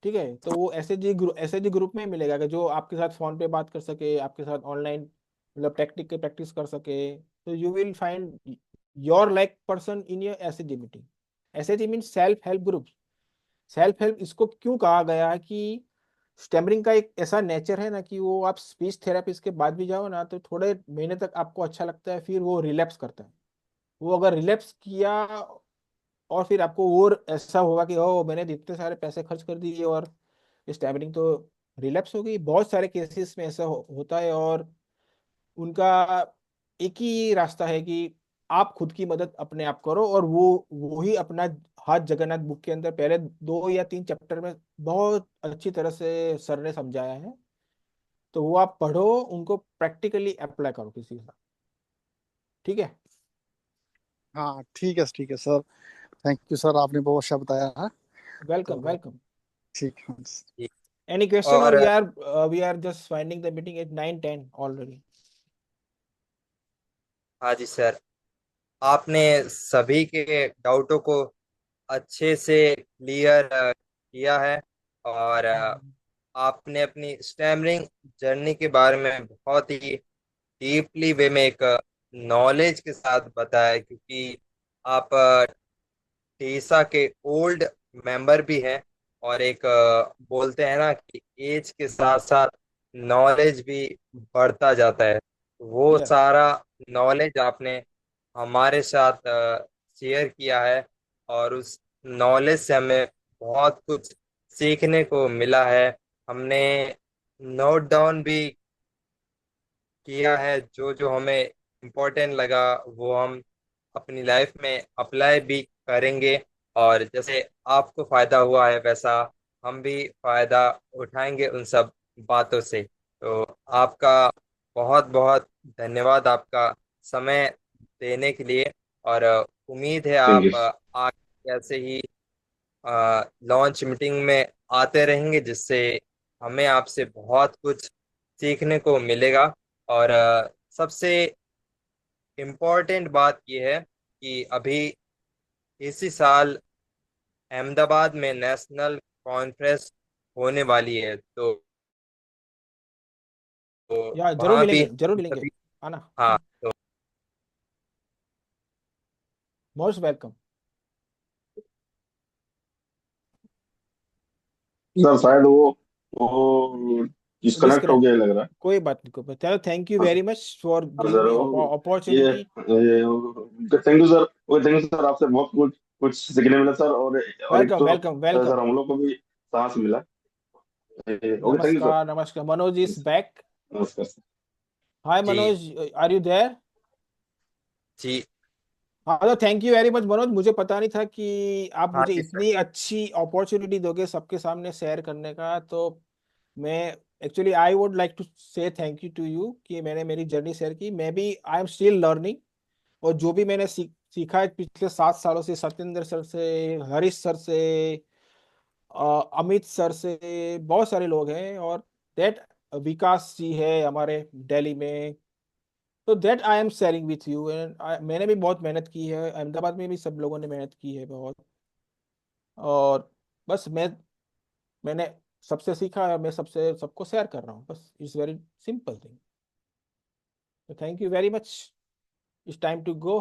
ठीक है, तो वो SHG ग्रुप में ही मिलेगा कि जो आपके साथ फोन पे बात कर सके, आपके साथ ऑनलाइन मतलब टेक्निक की प्रैक्टिस कर सके। तो you will find your like person in your SHG meeting. SHG mean self help group. Self help इसको क्यों कहा गया है कि स्टेमरिंग का एक ऐसा नेचर है ना कि वो आप स्पीच थेरेपिस्ट के बाद भी जाओ ना तो थोड़े महीने तक आपको अच्छा लगता है, फिर वो रिलैप्स करता है। वो अगर रिलैप्स किया और फिर आपको और ऐसा होगा कि ओ मैंने इतने सारे पैसे खर्च कर दिए और स्टैमरिंग तो रिलैप्स हो गई। बहुत सारे केसेस में ऐसा होता है। और उनका एक ही रास्ता है कि आप खुद की मदद अपने आप करो, और वो ही अपना हाथ जगन्नाथ बुक के अंदर पहले 2 या 3 चैप्टर में बहुत अच्छी तरह से सर ने समझाया है। तो वो आप पढ़ो, उनको प्रैक्टिकली अप्लाई करो किसी के साथ। ठीक है। हाँ ठीक है सर, थैंक यू सर, आपने बहुत अच्छा बताया है। वेलकम तो वेलकम। ठीक है। जी। Any question? और और we are just finding the meeting at 9-10 already. हाँ जी सर, आपने सभी के डाउटों को अच्छे से क्लियर किया है। और आपने अपनी स्टैमरिंग जर्नी के बारे में बहुत ही डीपली वे में एक नॉलेज के साथ बताया है, क्योंकि आप टीसा के ओल्ड मेंबर भी हैं। और एक बोलते हैं ना कि एज के साथ साथ नॉलेज भी बढ़ता जाता है। वो यस। सारा नॉलेज आपने हमारे साथ शेयर किया है, और उस नॉलेज से हमें बहुत कुछ सीखने को मिला है। हमने नोट डाउन भी किया है, जो जो हमें इम्पोर्टेंट लगा वो हम अपनी लाइफ में अप्लाई भी करेंगे। और जैसे आपको फायदा हुआ है वैसा हम भी फायदा उठाएंगे उन सब बातों से। तो आपका बहुत बहुत धन्यवाद, आपका समय देने के लिए। और उम्मीद है थैंक यू। आप आगे ऐसे ही लॉन्च मीटिंग में आते रहेंगे, जिससे हमें आपसे बहुत कुछ सीखने को मिलेगा। और सबसे इम्पोर्टेंट बात यह है कि अभी इसी साल अहमदाबाद में नेशनल कॉन्फ्रेंस होने वाली है। तो या जरूर वहाँ भी मिलेंगे, जरूर मिलेंगे। सभी, आना। हाँ, तो मोस्ट वेलकम। सर शायद वो डिस्कनेक्ट हो डिस्कनेक्ट। गया लग रहा है। कोई बात नहीं, कोई बात। चलो, थैंक यू हाँ वेरी सर। मच फॉर हाँ गिविंग सर मी वो opportunity. Thank you sir. Okay, thank you sir, आपसे बहुत कुछ कुछ सीखने मिला सर। और एक वेलकम तो वेलकम सर वेलकम। हम लोग को भी साहस मिला। Okay, thank you sir. नमस्कार नमस्कार, मनोज इज बैक। नमस्कार सर। हाय जी मनोज, आर यू देयर? जी हाँ तो thank you very much Manoj, मुझे पता नहीं था कि आप हाँ मुझे जी सर। इतनी अच्छी अपॉर्चुनिटी दोगे सबके सामने शेयर करने का। तो मैं actually I would like to say thank you to you कि मैंने मेरी जर्नी शेयर की। मैं भी आई एम स्टिल लर्निंग, और जो भी मैंने सीखा है पिछले 7 सालों से, सत्येंद्र सर से, हरीश सर से, अमित सर से, बहुत सारे लोग हैं, और दैट विकास जी है हमारे दिल्ली में। तो that I am sharing with you, and मैंने भी बहुत मेहनत की है, अहमदाबाद में भी सब लोगों ने मेहनत की है बहुत। और बस मैंने सबसे सीखा है, मैं सबसे सबको शेयर कर रहा हूँ, बस it's very simple thing. Thank you very much, it's time to go.